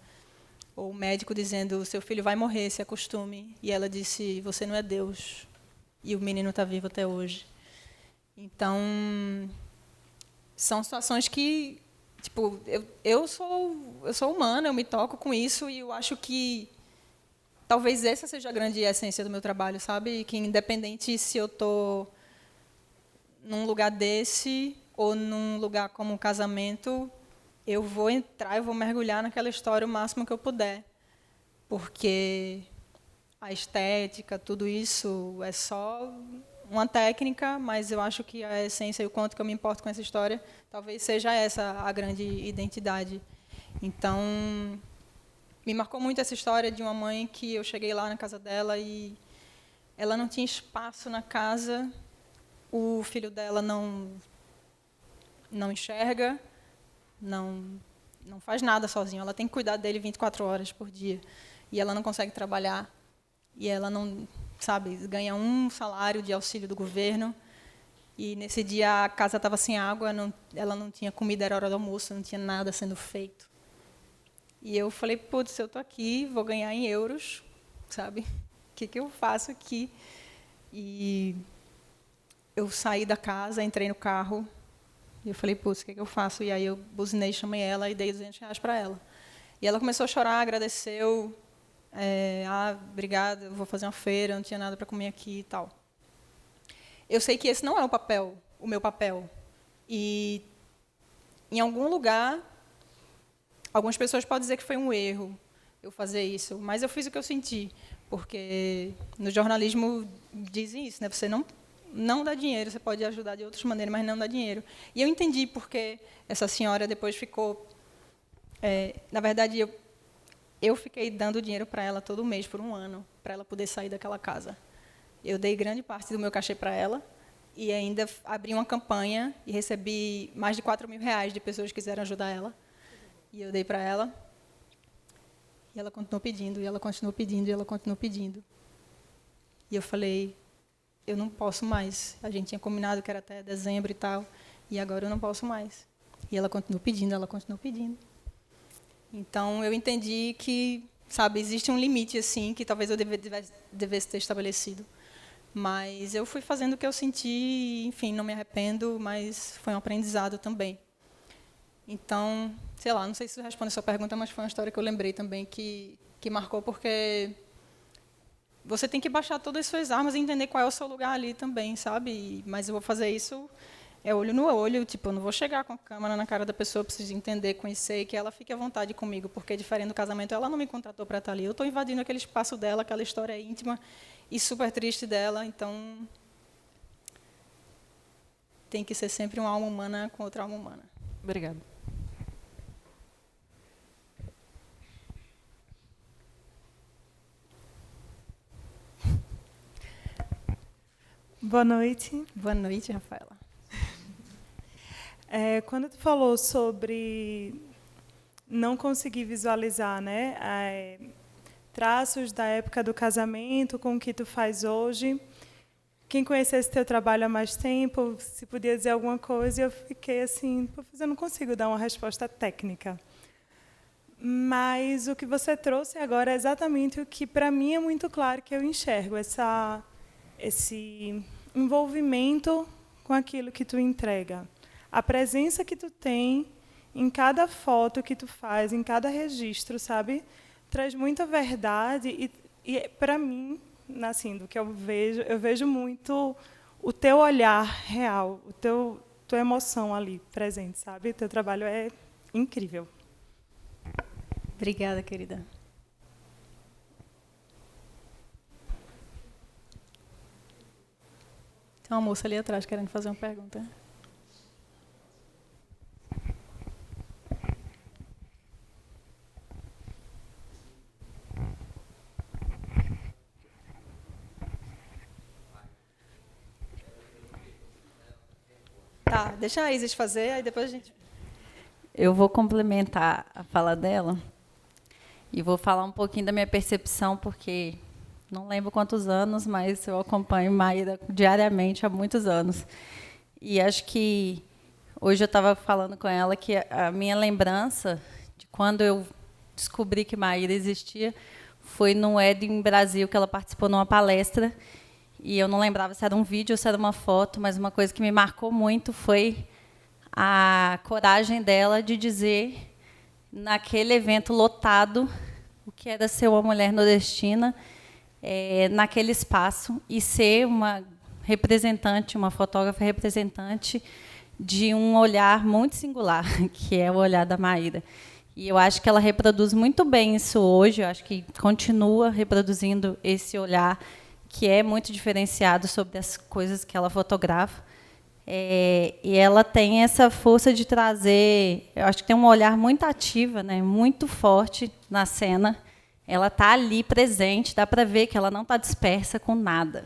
Ou o médico dizendo: "Seu filho vai morrer, se acostume". E ela disse: "Você não é Deus". E o menino está vivo até hoje. Então, são situações que, tipo, eu sou humana, eu me toco com isso, e eu acho que talvez essa seja a grande essência do meu trabalho, sabe? Que, independente se eu estou num lugar desse ou num lugar como um casamento, eu vou entrar, eu vou mergulhar naquela história o máximo que eu puder, porque a estética, tudo isso é só uma técnica, mas eu acho que a essência e o quanto que eu me importo com essa história, talvez seja essa a grande identidade. Então, me marcou muito essa história de uma mãe que eu cheguei lá na casa dela e ela não tinha espaço na casa, o filho dela não enxerga, não faz nada sozinho, ela tem que cuidar dele 24 horas por dia, e ela não consegue trabalhar. E ela não, sabe, ganha um salário de auxílio do governo. E nesse dia a casa estava sem água, ela não tinha comida, era hora do almoço, não tinha nada sendo feito. E eu falei: putz, eu estou aqui, vou ganhar em euros, sabe? O que eu faço aqui? E eu saí da casa, entrei no carro, e eu falei: putz, o que eu faço? E aí eu buzinei, chamei ela e dei R$200 para ela. E ela começou a chorar, agradeceu. Obrigada, eu vou fazer uma feira, não tinha nada para comer aqui e tal. Eu sei que esse não é o meu papel. E, em algum lugar, algumas pessoas podem dizer que foi um erro eu fazer isso, mas eu fiz o que eu senti, porque no jornalismo dizem isso, né? Você não dá dinheiro, você pode ajudar de outras maneiras, mas não dá dinheiro. E eu entendi porque essa senhora depois ficou... na verdade, eu fiquei dando dinheiro para ela todo mês, por um ano, para ela poder sair daquela casa. Eu dei grande parte do meu cachê para ela e ainda abri uma campanha e recebi mais de R$4.000 de pessoas que quiseram ajudar ela. E eu dei para ela. E ela continuou pedindo, e ela continuou pedindo, e ela continuou pedindo. E eu falei: eu não posso mais. A gente tinha combinado que era até dezembro e tal, e agora eu não posso mais. E ela continuou pedindo, ela continuou pedindo. Então, eu entendi que, sabe, existe um limite, assim, que talvez eu devesse ter estabelecido. Mas eu fui fazendo o que eu senti, enfim, não me arrependo, mas foi um aprendizado também. Então, sei lá, não sei se isso responde a sua pergunta, mas foi uma história que eu lembrei também que marcou, porque você tem que baixar todas as suas armas e entender qual é o seu lugar ali também, sabe? Mas eu vou fazer isso... olho no olho, tipo, eu não vou chegar com a câmera na cara da pessoa, eu preciso entender, conhecer, e que ela fique à vontade comigo, porque, diferente do casamento, ela não me contratou para estar ali. Eu estou invadindo aquele espaço dela, aquela história íntima e super triste dela, então tem que ser sempre uma alma humana com outra alma humana. Obrigada. Boa noite. Boa noite, Rafaela. Quando tu falou sobre não conseguir visualizar, né, traços da época do casamento com o que tu faz hoje, quem conhecesse teu trabalho há mais tempo, se podia dizer alguma coisa, e eu fiquei assim, eu não consigo dar uma resposta técnica. Mas o que você trouxe agora é exatamente o que, para mim, é muito claro que eu enxergo, esse envolvimento com aquilo que tu entrega. A presença que tu tem em cada foto que tu faz, em cada registro, sabe? Traz muita verdade e para mim, assim, do que eu vejo muito o teu olhar real, tua emoção ali presente, sabe? Teu trabalho é incrível. Obrigada, querida. Tem uma moça ali atrás querendo fazer uma pergunta. Tá, deixa a Isis fazer, aí depois a gente... Eu vou complementar a fala dela e vou falar um pouquinho da minha percepção, porque não lembro quantos anos, mas eu acompanho Maíra diariamente há muitos anos. E acho que hoje eu estava falando com ela que a minha lembrança de quando eu descobri que Maíra existia foi no Edin Brasil, que ela participou numa palestra, e eu não lembrava se era um vídeo ou se era uma foto, mas uma coisa que me marcou muito foi a coragem dela de dizer, naquele evento lotado, o que era ser uma mulher nordestina, naquele espaço, e ser uma representante, uma fotógrafa representante de um olhar muito singular, que é o olhar da Maíra. E eu acho que ela reproduz muito bem isso hoje, eu acho que continua reproduzindo esse olhar, que é muito diferenciado sobre as coisas que ela fotografa. E ela tem essa força de trazer, eu acho que tem um olhar muito ativo, né, muito forte na cena. Ela está ali presente, dá para ver que ela não está dispersa com nada.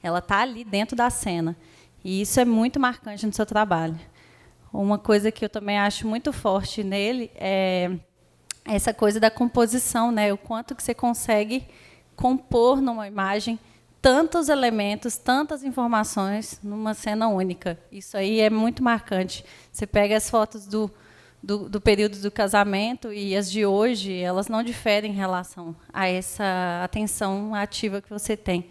Ela está ali dentro da cena. E isso é muito marcante no seu trabalho. Uma coisa que eu também acho muito forte nele é essa coisa da composição, né, o quanto que você consegue compor numa imagem tantos elementos, tantas informações numa cena única. Isso aí é muito marcante. Você pega as fotos do período do casamento e as de hoje, elas não diferem em relação a essa atenção ativa que você tem.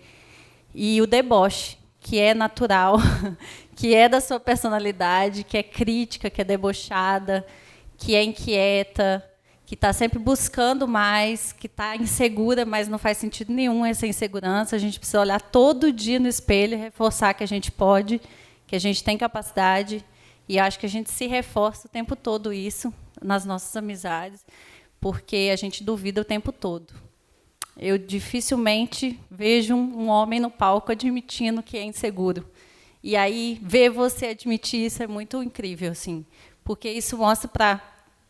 E o deboche, que é natural, que é da sua personalidade, que é crítica, que é debochada, que é inquieta, que está sempre buscando mais, que está insegura, mas não faz sentido nenhum essa insegurança. A gente precisa olhar todo dia no espelho e reforçar que a gente pode, que a gente tem capacidade. E acho que a gente se reforça o tempo todo isso nas nossas amizades, porque a gente duvida o tempo todo. Eu dificilmente vejo um homem no palco admitindo que é inseguro. E aí, ver você admitir isso é muito incrível, assim, porque isso mostra para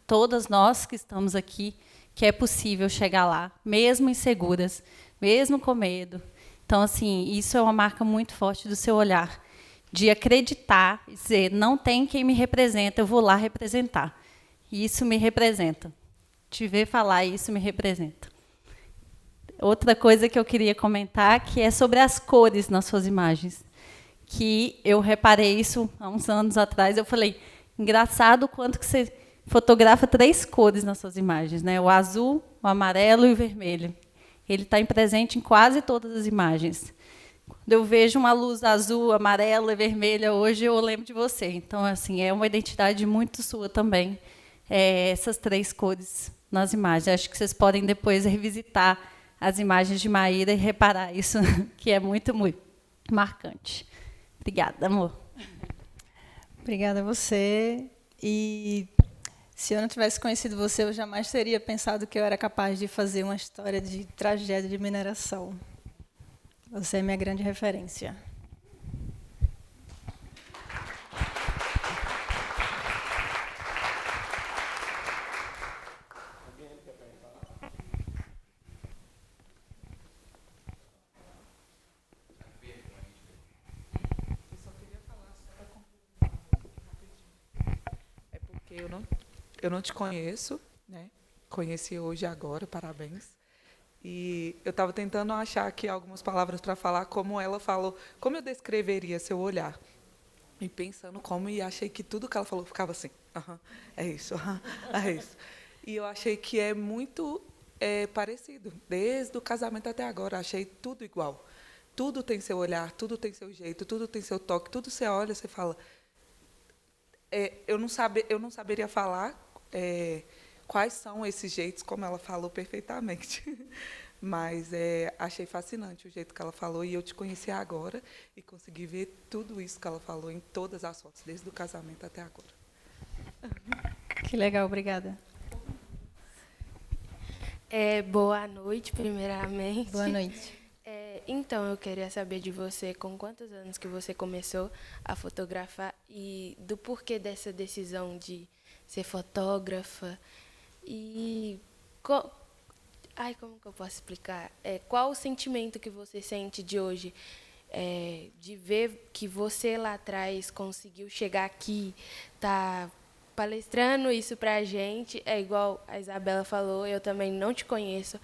todas nós que estamos aqui que é possível chegar lá, mesmo inseguras, mesmo com medo. Então, assim, isso é uma marca muito forte do seu olhar, de acreditar e dizer, não tem quem me representa, eu vou lá representar. E isso me representa. Te ver falar, isso me representa. Outra coisa que eu queria comentar, que é sobre as cores nas suas imagens, que eu reparei isso há uns anos atrás, eu falei, engraçado o quanto que você fotografa 3 cores nas suas imagens, né? O azul, o amarelo e o vermelho. Ele está presente em quase todas as imagens. Quando eu vejo uma luz azul, amarela e vermelha hoje, eu lembro de você. Então, assim, é uma identidade muito sua também, essas 3 cores nas imagens. Acho que vocês podem depois revisitar as imagens de Maíra e reparar isso, que é muito, muito marcante. Obrigada, amor. Obrigada a você. E se eu não tivesse conhecido você, eu jamais teria pensado que eu era capaz de fazer uma história de tragédia de mineração. Você é minha grande referência. eu não te conheço, né? Conheci hoje agora, parabéns. E eu estava tentando achar aqui algumas palavras para falar como ela falou, como eu descreveria seu olhar. E pensando como, e achei que tudo que ela falou ficava assim, é isso, é isso. E eu achei que é muito parecido, desde o casamento até agora, achei tudo igual. Tudo tem seu olhar, tudo tem seu jeito, tudo tem seu toque, tudo você olha, você fala... eu não saberia falar quais são esses jeitos, como ela falou perfeitamente. Mas achei fascinante o jeito que ela falou, e eu te conheci agora e consegui ver tudo isso que ela falou em todas as fotos, desde o casamento até agora. Que legal, obrigada. Boa noite, primeiramente. Boa noite. Então, eu queria saber de você, com quantos anos que você começou a fotografar e do porquê dessa decisão de ser fotógrafa e... como que eu posso explicar? Qual o sentimento que você sente de hoje, de ver que você lá atrás conseguiu chegar aqui, tá palestrando isso pra gente, igual a Isabela falou, eu também não te conheço,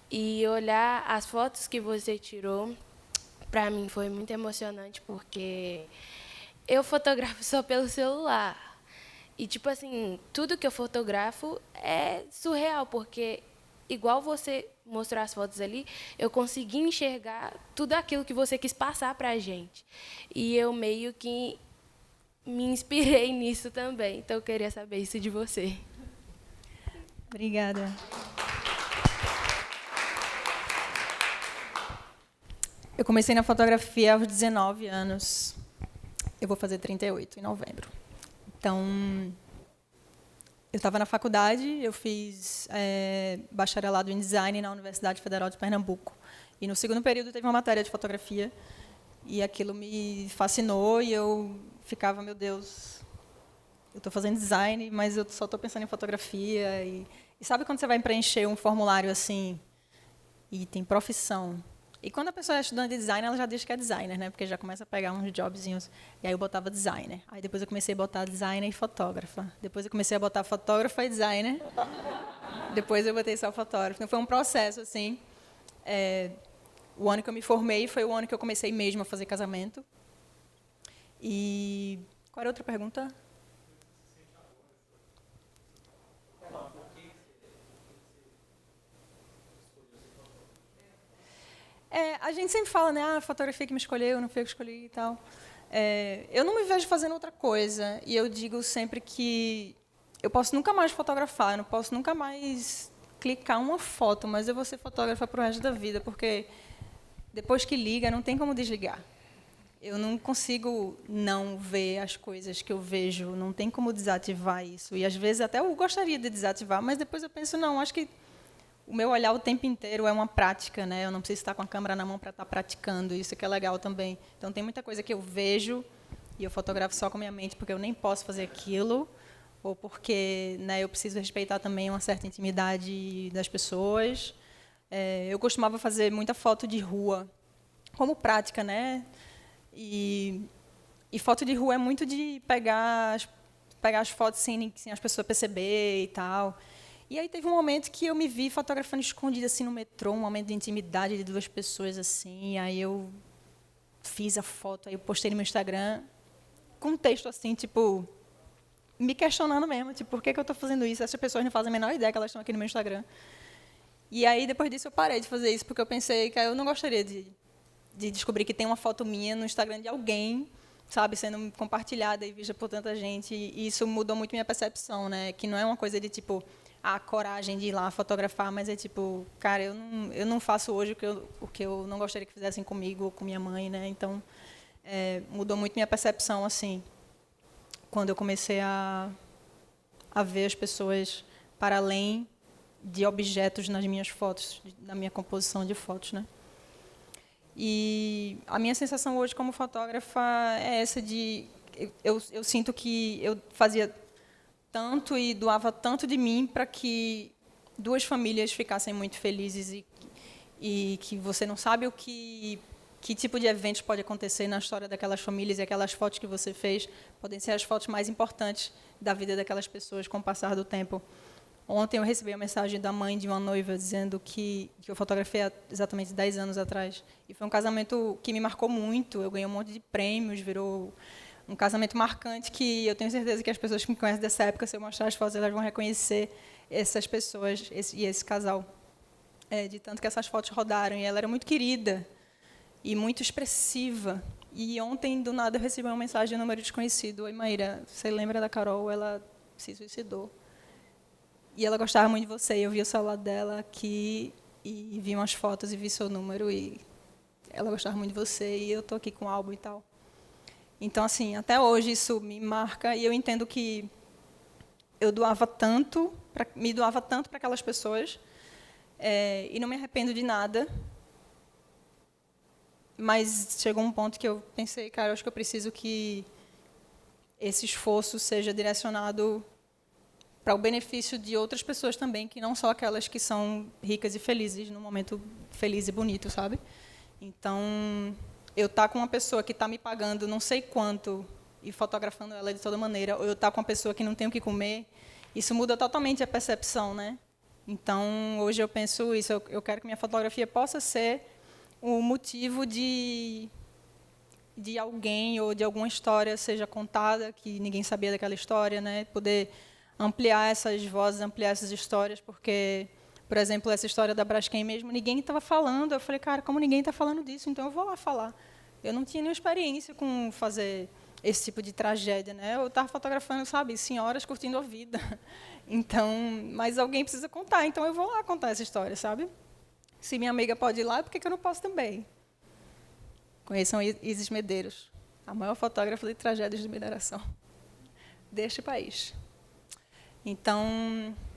e olhar as fotos que você tirou, para mim foi muito emocionante, porque eu fotografo só pelo celular. E, tipo assim, tudo que eu fotografo é surreal, porque, igual você mostrou as fotos ali, eu consegui enxergar tudo aquilo que você quis passar para a gente. E eu meio que me inspirei nisso também. Então, eu queria saber isso de você. Obrigada. Eu comecei na fotografia aos 19 anos. Eu vou fazer 38 em novembro. Então, eu estava na faculdade, eu fiz bacharelado em design na Universidade Federal de Pernambuco. E no segundo período teve uma matéria de fotografia. E aquilo me fascinou e eu ficava, meu Deus, eu estou fazendo design, mas eu só estou pensando em fotografia. E sabe quando você vai preencher um formulário assim, e tem profissão? E quando a pessoa é estudante de design, ela já diz que é designer, né? Porque já começa a pegar uns jobzinhos. E aí eu botava designer. Aí depois eu comecei a botar designer e fotógrafa. Depois eu comecei a botar fotógrafa e designer. Depois eu botei só fotógrafa. Então foi um processo, assim. O ano que eu me formei foi o ano que eu comecei mesmo a fazer casamento. E qual era a outra pergunta? A gente sempre fala, né? A fotografia que me escolheu, não foi eu que escolhi e tal. Eu não me vejo fazendo outra coisa. E eu digo sempre que eu posso nunca mais fotografar, eu não posso nunca mais clicar uma foto, mas eu vou ser fotógrafa para o resto da vida, porque depois que liga, não tem como desligar. Eu não consigo não ver as coisas que eu vejo, não tem como desativar isso. E, às vezes, até eu gostaria de desativar, mas depois eu penso, não, acho que o meu olhar o tempo inteiro é uma prática, né? Eu não preciso estar com a câmera na mão para estar praticando, isso que é legal também. Então, tem muita coisa que eu vejo e eu fotografo só com a minha mente, porque eu nem posso fazer aquilo, ou porque, né, eu preciso respeitar também uma certa intimidade das pessoas. Eu costumava fazer muita foto de rua, como prática, né? E foto de rua é muito de pegar as fotos sem as pessoas perceberem e tal. E aí teve um momento que eu me vi fotografando escondida assim no metrô, um momento de intimidade de duas pessoas assim. Aí eu fiz a foto, aí eu postei no meu Instagram com um texto assim, tipo, me questionando mesmo, tipo, por que eu estou fazendo isso? Essas pessoas não fazem a menor ideia que elas estão aqui no meu Instagram. E aí depois disso eu parei de fazer isso, porque eu pensei que eu não gostaria de descobrir que tem uma foto minha no Instagram de alguém, sabe, sendo compartilhada e vista por tanta gente. E isso mudou muito minha percepção, né? Que não é uma coisa de tipo a coragem de ir lá fotografar, mas é tipo, cara, eu não faço hoje o que eu não gostaria que fizessem comigo ou com minha mãe, né? Então, mudou muito minha percepção, assim, quando eu comecei a ver as pessoas para além de objetos nas minhas fotos, na minha composição de fotos, né? E a minha sensação hoje como fotógrafa é essa de... Eu sinto que eu fazia tanto e doava tanto de mim para que duas famílias ficassem muito felizes e que você não sabe o que que tipo de eventos pode acontecer na história daquelas famílias, e aquelas fotos que você fez podem ser as fotos mais importantes da vida daquelas pessoas com o passar do tempo. Ontem eu recebi uma mensagem da mãe de uma noiva dizendo que eu fotografei há exatamente 10 anos atrás. E foi um casamento que me marcou muito. Eu ganhei um monte de prêmios, virou um casamento marcante que eu tenho certeza que as pessoas que me conhecem dessa época, se eu mostrar as fotos, elas vão reconhecer essas pessoas e esse casal. De tanto que essas fotos rodaram. E ela era muito querida e muito expressiva. E ontem, do nada, eu recebi uma mensagem de um número desconhecido. Oi, Maíra, você lembra da Carol? Ela se suicidou. E ela gostava muito de você. Eu vi o celular dela aqui e vi umas fotos e vi seu número. E ela gostava muito de você e eu estou aqui com o álbum e tal. Então, assim, até hoje isso me marca e eu entendo que eu me doava tanto para aquelas pessoas e não me arrependo de nada. Mas chegou um ponto que eu pensei, cara, eu acho que eu preciso que esse esforço seja direcionado para o benefício de outras pessoas também, que não só aquelas que são ricas e felizes, num momento feliz e bonito, sabe? Então, eu estar com uma pessoa que está me pagando não sei quanto e fotografando ela de toda maneira, ou eu estar com uma pessoa que não tem o que comer, isso muda totalmente a percepção, né? Então, hoje eu penso isso, eu quero que minha fotografia possa ser o motivo de alguém ou de alguma história seja contada, que ninguém sabia daquela história, né? Poder ampliar essas vozes, ampliar essas histórias, porque, por exemplo, essa história da Braskem mesmo, ninguém estava falando. Eu falei, cara, como ninguém está falando disso, então eu vou lá falar. Eu não tinha nenhuma experiência com fazer esse tipo de tragédia, né? Eu estava fotografando, sabe, senhoras curtindo a vida. Então, mas alguém precisa contar, então eu vou lá contar essa história, sabe? Se minha amiga pode ir lá, por que eu não posso também? Conheçam Isis Medeiros, a maior fotógrafa de tragédias de mineração deste país. Então,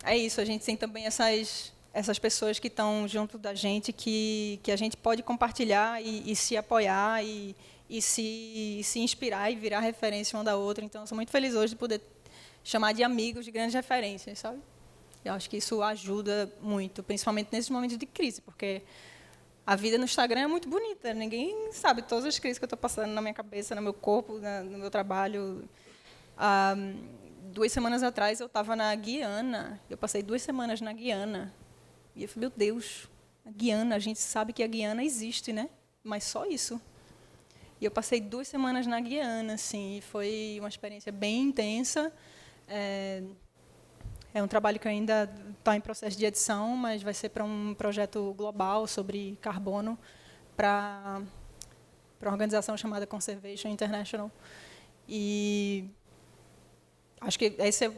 é isso. A gente tem também essas pessoas que estão junto da gente, que a gente pode compartilhar e se apoiar e se inspirar e virar referência uma da outra. Então, eu sou muito feliz hoje de poder chamar de amigos de grandes referências, sabe? Eu acho que isso ajuda muito, principalmente nesses momentos de crise, porque a vida no Instagram é muito bonita. Ninguém sabe todas as crises que eu estou passando na minha cabeça, no meu corpo, no meu trabalho. 2 semanas atrás, eu estava na Guiana. Eu passei 2 semanas na Guiana. E eu falei, meu Deus, a Guiana, a gente sabe que a Guiana existe, né? Mas só isso. E eu passei 2 semanas na Guiana, assim, e foi uma experiência bem intensa. É um trabalho que ainda está em processo de edição, mas vai ser para um projeto global sobre carbono para uma organização chamada Conservation International. E acho que esse é a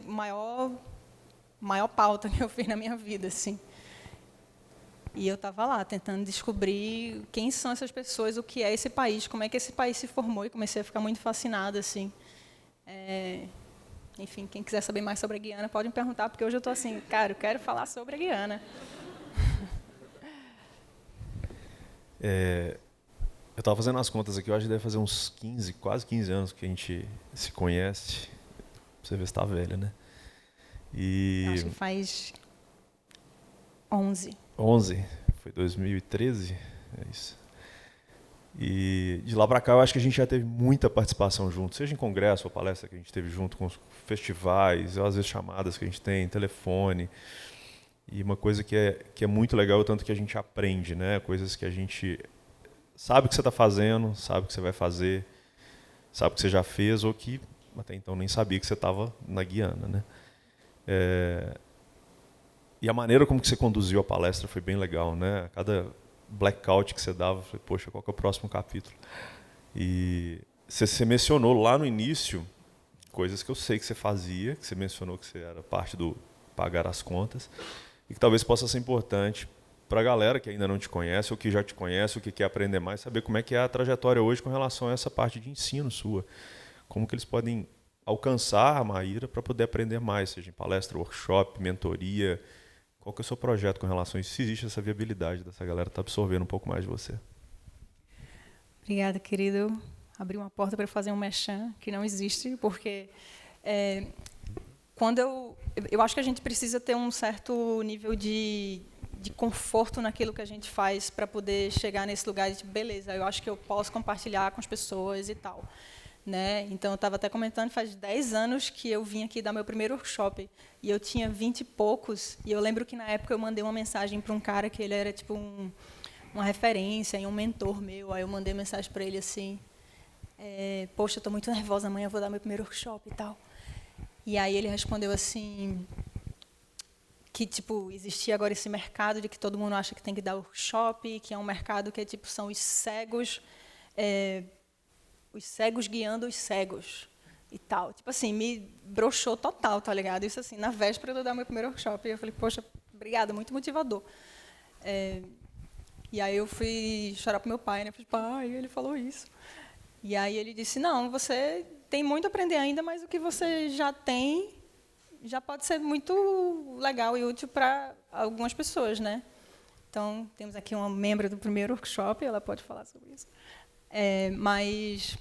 maior pauta que eu fiz na minha vida, assim. E eu estava lá tentando descobrir quem são essas pessoas, o que é esse país, como é que esse país se formou, e comecei a ficar muito fascinada, assim. Enfim, quem quiser saber mais sobre a Guiana pode me perguntar, porque hoje eu estou assim, cara, eu quero falar sobre a Guiana. Eu estava fazendo as contas aqui, eu acho que deve fazer uns 15, quase 15 anos que a gente se conhece. Você vê se está velha, né? Eu acho que faz 11. 11? Foi 2013? É isso. E de lá para cá eu acho que a gente já teve muita participação junto, seja em congresso ou palestra que a gente teve junto, com os festivais, ou às vezes chamadas que a gente tem, telefone. E uma coisa que é muito legal, tanto que a gente aprende, né? Coisas que a gente sabe o que você está fazendo, sabe o que você vai fazer, sabe o que você já fez, ou que até então nem sabia que você estava na Guiana, né? E a maneira como que você conduziu a palestra foi bem legal, né? Cada blackout que você dava, eu falei, poxa, qual que é o próximo capítulo? E você mencionou lá no início coisas que eu sei que você fazia, que você mencionou que você era parte do pagar as contas, e que talvez possa ser importante para a galera que ainda não te conhece, ou que já te conhece, ou que quer aprender mais, saber como é que é a trajetória hoje com relação a essa parte de ensino sua. Como que eles podem alcançar a Maíra para poder aprender mais, seja em palestra, workshop, mentoria. Qual que é o seu projeto com relação a isso? Se existe essa viabilidade dessa galera estar absorvendo um pouco mais de você? Obrigada, querido. Abri uma porta para fazer um merchan que não existe, porque quando eu acho que a gente precisa ter um certo nível de de conforto naquilo que a gente faz para poder chegar nesse lugar de, tipo, beleza, eu acho que eu posso compartilhar com as pessoas e tal. Né? Então, eu estava até comentando, faz 10 anos que eu vim aqui dar meu primeiro workshop, e eu tinha 20 e poucos, e eu lembro que, na época, eu mandei uma mensagem para um cara que ele era, tipo, uma referência e um mentor meu, aí eu mandei mensagem para ele assim, poxa, eu estou muito nervosa, amanhã eu vou dar meu primeiro workshop e tal. E aí ele respondeu assim, que, tipo, existia agora esse mercado de que todo mundo acha que tem que dar workshop, que é um mercado que, tipo, são os cegos guiando os cegos e tal. Tipo assim, me broxou total, tá ligado? Isso assim, na véspera de eu dar meu primeiro workshop. E eu falei, poxa, obrigada, muito motivador. E aí eu fui chorar pro meu pai, né? Falei, pai, ele falou isso. E aí ele disse, não, você tem muito a aprender ainda, mas o que você já tem já pode ser muito legal e útil para algumas pessoas, né? Então, temos aqui uma membro do primeiro workshop, ela pode falar sobre isso. Mas,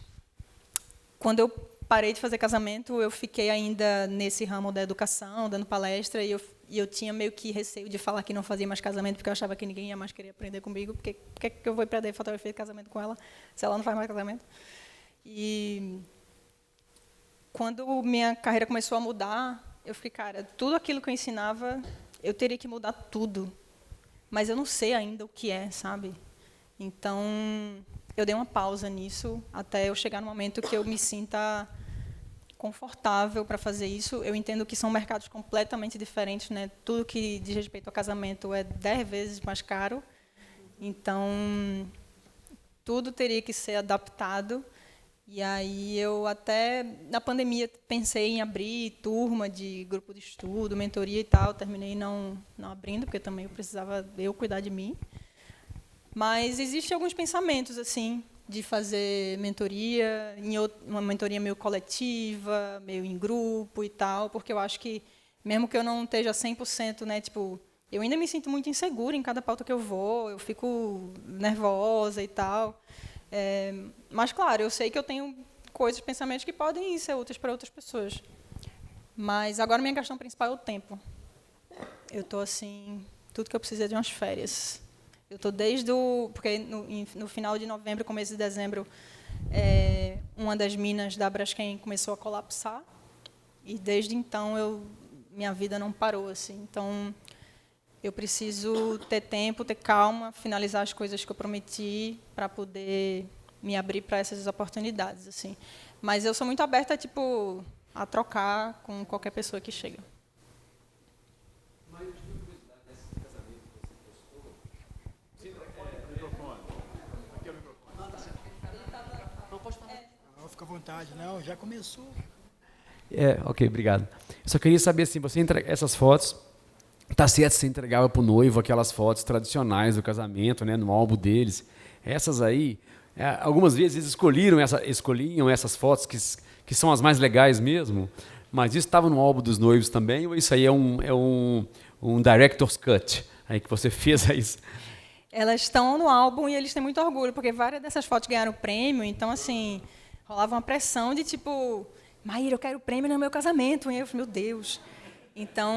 quando eu parei de fazer casamento, eu fiquei ainda nesse ramo da educação, dando palestra, e eu tinha meio que receio de falar que não fazia mais casamento, porque eu achava que ninguém ia mais querer aprender comigo, porque eu vou aprender fotografia de casamento com ela, se ela não faz mais casamento. E, quando minha carreira começou a mudar, eu fiquei, cara, tudo aquilo que eu ensinava, eu teria que mudar tudo. Mas eu não sei ainda o que é, sabe? Então, eu dei uma pausa nisso, até eu chegar no momento que eu me sinta confortável para fazer isso. Eu entendo que são mercados completamente diferentes, né? Tudo que diz respeito ao casamento é 10 vezes mais caro. Então, tudo teria que ser adaptado. E aí eu até, na pandemia, pensei em abrir turma de grupo de estudo, mentoria e tal. Terminei não abrindo, porque também eu precisava cuidar de mim. Mas existem alguns pensamentos, assim, de fazer mentoria, uma mentoria meio coletiva, meio em grupo e tal, porque eu acho que, mesmo que eu não esteja 100%, né, tipo, eu ainda me sinto muito insegura em cada pauta que eu vou, eu fico nervosa e tal. Mas, claro, eu sei que eu tenho coisas, pensamentos que podem ser úteis para outras pessoas. Mas agora minha questão principal é o tempo. Eu estou, assim, tudo que eu preciso é de umas férias. Eu estou porque no final de novembro, começo de dezembro, uma das minas da Braskem começou a colapsar, e desde então minha vida não parou, assim. Então, eu preciso ter tempo, ter calma, finalizar as coisas que eu prometi para poder me abrir para essas oportunidades, assim. Mas eu sou muito aberta, tipo, a trocar com qualquer pessoa que chega. Fica à vontade, não, já começou. Ok, obrigado. Eu só queria saber, assim, você entrega essas fotos, tá certo, você entregava para o noivo aquelas fotos tradicionais do casamento, né, no álbum deles. Essas aí, algumas vezes eles escolhiam essas fotos que são as mais legais mesmo, mas isso estava no álbum dos noivos também, ou isso aí é um director's cut, aí que você fez isso? Elas estão no álbum e eles têm muito orgulho, porque várias dessas fotos ganharam prêmio, então, assim, rolava uma pressão de, tipo, Maíra, eu quero prêmio no meu casamento. E eu falei, meu Deus. Então,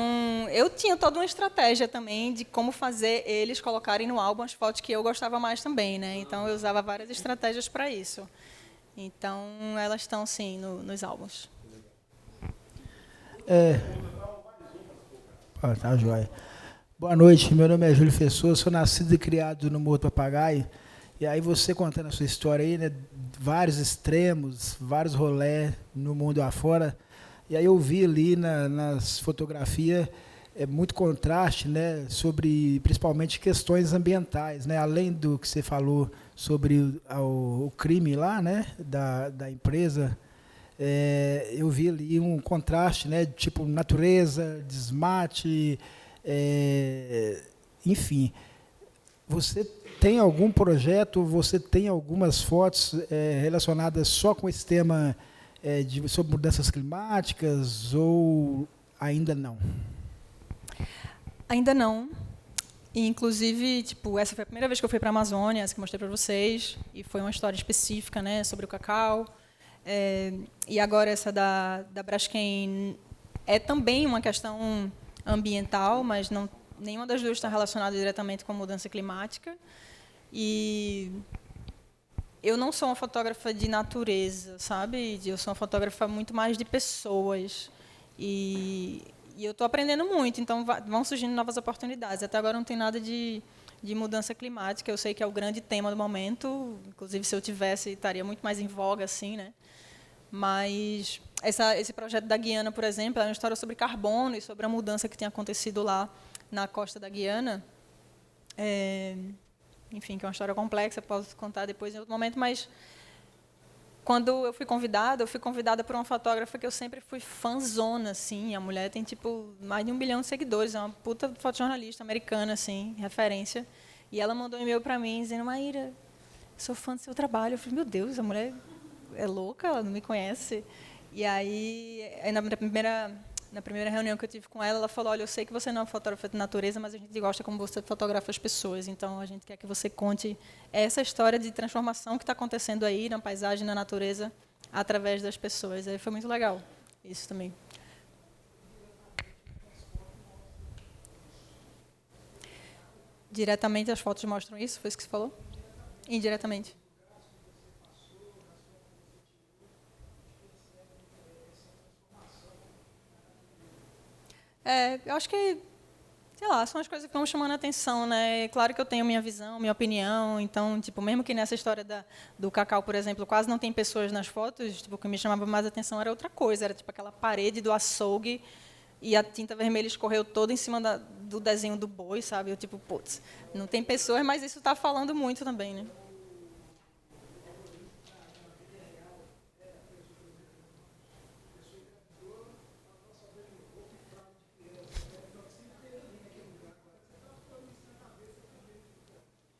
eu tinha toda uma estratégia também de como fazer eles colocarem no álbum as fotos que eu gostava mais também, né? Então, eu usava várias estratégias para isso. Então, elas estão, sim, nos álbuns. Tá, joia. Boa noite, meu nome é Júlio Fessor, sou nascido e criado no Morro do Papagaio. E aí você contando a sua história aí, né, vários extremos, vários rolés no mundo afora. E aí eu vi ali nas fotografias muito contraste, né, sobre principalmente questões ambientais, né, além do que você falou sobre o crime lá, né, da empresa. Eu vi ali um contraste, né, tipo natureza, desmate, enfim. Você tem algum projeto, você tem algumas fotos relacionadas só com esse tema sobre mudanças climáticas ou ainda não? Ainda não. E, inclusive, tipo, essa foi a primeira vez que eu fui para a Amazônia, essa que eu mostrei para vocês, e foi uma história específica, né, sobre o cacau. E agora essa da Braskem é também uma questão ambiental, mas não nenhuma das duas está relacionada diretamente com a mudança climática. E eu não sou uma fotógrafa de natureza, sabe? Eu sou uma fotógrafa muito mais de pessoas. E eu estou aprendendo muito, então vão surgindo novas oportunidades. Até agora não tem nada de mudança climática. Eu sei que é o grande tema do momento. Inclusive, se eu tivesse, estaria muito mais em voga, assim, né? Mas esse projeto da Guiana, por exemplo, é uma história sobre carbono e sobre a mudança que tem acontecido lá na costa da Guiana. Enfim, que é uma história complexa, posso contar depois em outro momento, mas quando eu fui convidada por uma fotógrafa que eu sempre fui fãzona, assim. A mulher tem, tipo, mais de 1 bilhão de seguidores, é uma puta fotojornalista americana, assim, referência. E ela mandou um e-mail para mim dizendo: Maíra, sou fã do seu trabalho. Eu falei: meu Deus, a mulher é louca, ela não me conhece. E aí na primeira reunião que eu tive com ela, ela falou: olha, eu sei que você não é fotógrafa de natureza, mas a gente gosta como você fotografa as pessoas, então a gente quer que você conte essa história de transformação que está acontecendo aí na paisagem, na natureza, através das pessoas. Aí foi muito legal isso também. Diretamente as fotos mostram isso? Foi isso que você falou? Indiretamente. Eu acho que, sei lá, são as coisas que vão chamando a atenção, né? Claro que eu tenho minha visão, minha opinião, então, tipo, mesmo que nessa história do cacau, por exemplo, quase não tem pessoas nas fotos, tipo, o que me chamava mais a atenção era outra coisa, era tipo aquela parede do açougue e a tinta vermelha escorreu toda em cima do desenho do boi, sabe? Eu, tipo, putz, não tem pessoas, mas isso está falando muito também, né?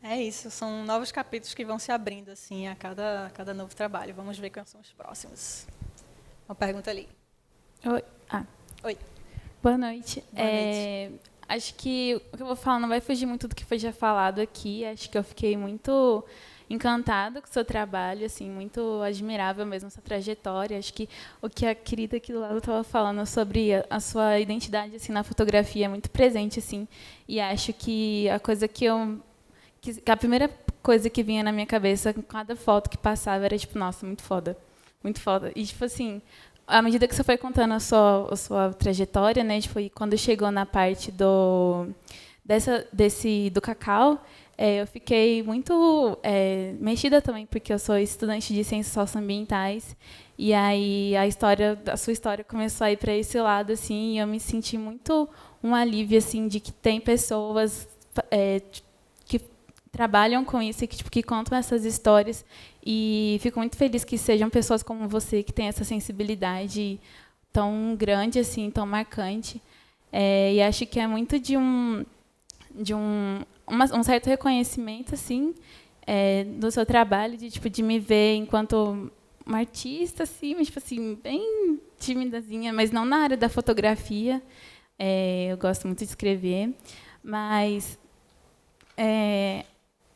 É isso, são novos capítulos que vão se abrindo assim a cada novo trabalho. Vamos ver quais são os próximos. Uma pergunta ali. Oi. Oi. Boa noite. Boa noite. Acho que o que eu vou falar não vai fugir muito do que foi já falado aqui. Acho que eu fiquei muito encantada com o seu trabalho, assim, muito admirável mesmo essa trajetória. Acho que o que a querida aqui do lado estava falando sobre a sua identidade assim na fotografia é muito presente, assim. E acho que a coisa que a primeira coisa que vinha na minha cabeça com cada foto que passava era tipo, nossa, muito foda, muito foda. E tipo assim, à medida que você foi contando a sua trajetória, né, tipo, quando chegou na parte do cacau, eu fiquei muito mexida também, porque eu sou estudante de ciências socioambientais, e aí a sua história começou a ir para esse lado, assim, e eu me senti muito um alívio, assim, de que tem pessoas que trabalham com isso e que contam essas histórias, e fico muito feliz que sejam pessoas como você que têm essa sensibilidade tão grande, assim, tão marcante, e acho que é muito de um certo reconhecimento, assim, do seu trabalho, de me ver enquanto uma artista, assim, mas, tipo assim, bem timidazinha, mas não na área da fotografia. Eu gosto muito de escrever, mas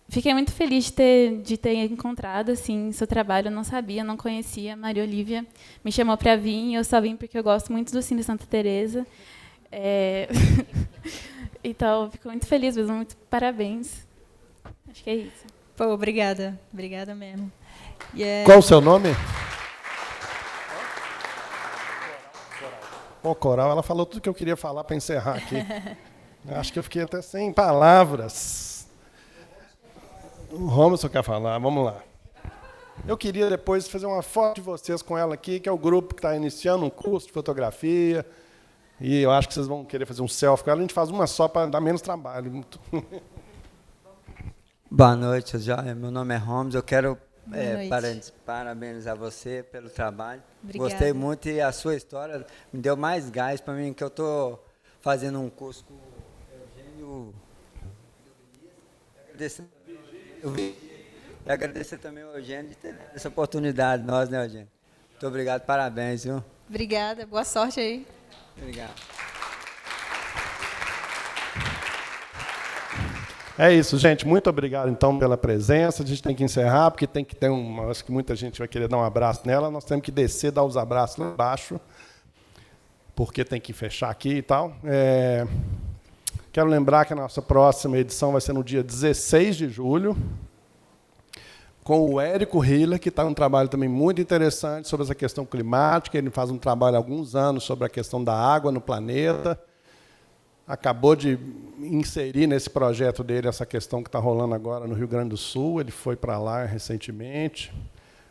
fiquei muito feliz de ter encontrado assim seu trabalho. Eu não sabia, não conhecia. Maria Olívia me chamou para vir, e eu só vim porque eu gosto muito do Cine Santa Teresa. Então, fico muito feliz mesmo, muito parabéns. Acho que é isso. Pô, obrigada. Obrigada mesmo. Qual o seu nome? Pô, Coral, ela falou tudo que eu queria falar para encerrar aqui. Acho que eu fiquei até sem palavras. O Romerson quer falar, vamos lá. Eu queria depois fazer uma foto de vocês com ela aqui, que é o grupo que está iniciando um curso de fotografia. E eu acho que vocês vão querer fazer um selfie com ela. A gente faz uma só para dar menos trabalho. Boa noite, Joia. Meu nome é Holmes. Eu quero parabenizar você pelo trabalho. Obrigada. Gostei muito, e a sua história me deu mais gás para mim, que eu estou fazendo um curso com o Eugênio. E agradecer também ao Eugênio de ter dado essa oportunidade, nós, né, Eugênio? Muito obrigado, parabéns, viu? Obrigada, boa sorte aí. Obrigado. É isso, gente. Muito obrigado, então, pela presença. A gente tem que encerrar, porque tem que ter acho que muita gente vai querer dar um abraço nela. Nós temos que descer, dar os abraços lá embaixo, porque tem que fechar aqui e tal. Quero lembrar que a nossa próxima edição vai ser no dia 16 de julho, com o Érico Hiller, que está um trabalho também muito interessante sobre essa questão climática. Ele faz um trabalho há alguns anos sobre a questão da água no planeta. Acabou de inserir nesse projeto dele essa questão que está rolando agora no Rio Grande do Sul. Ele foi para lá recentemente.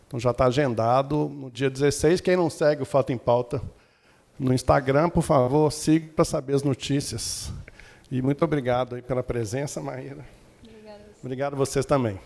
Então já está agendado no dia 16. Quem não segue o Foto em Pauta no Instagram, por favor, siga para saber as notícias. E muito obrigado aí pela presença, Maíra. Obrigado a vocês também.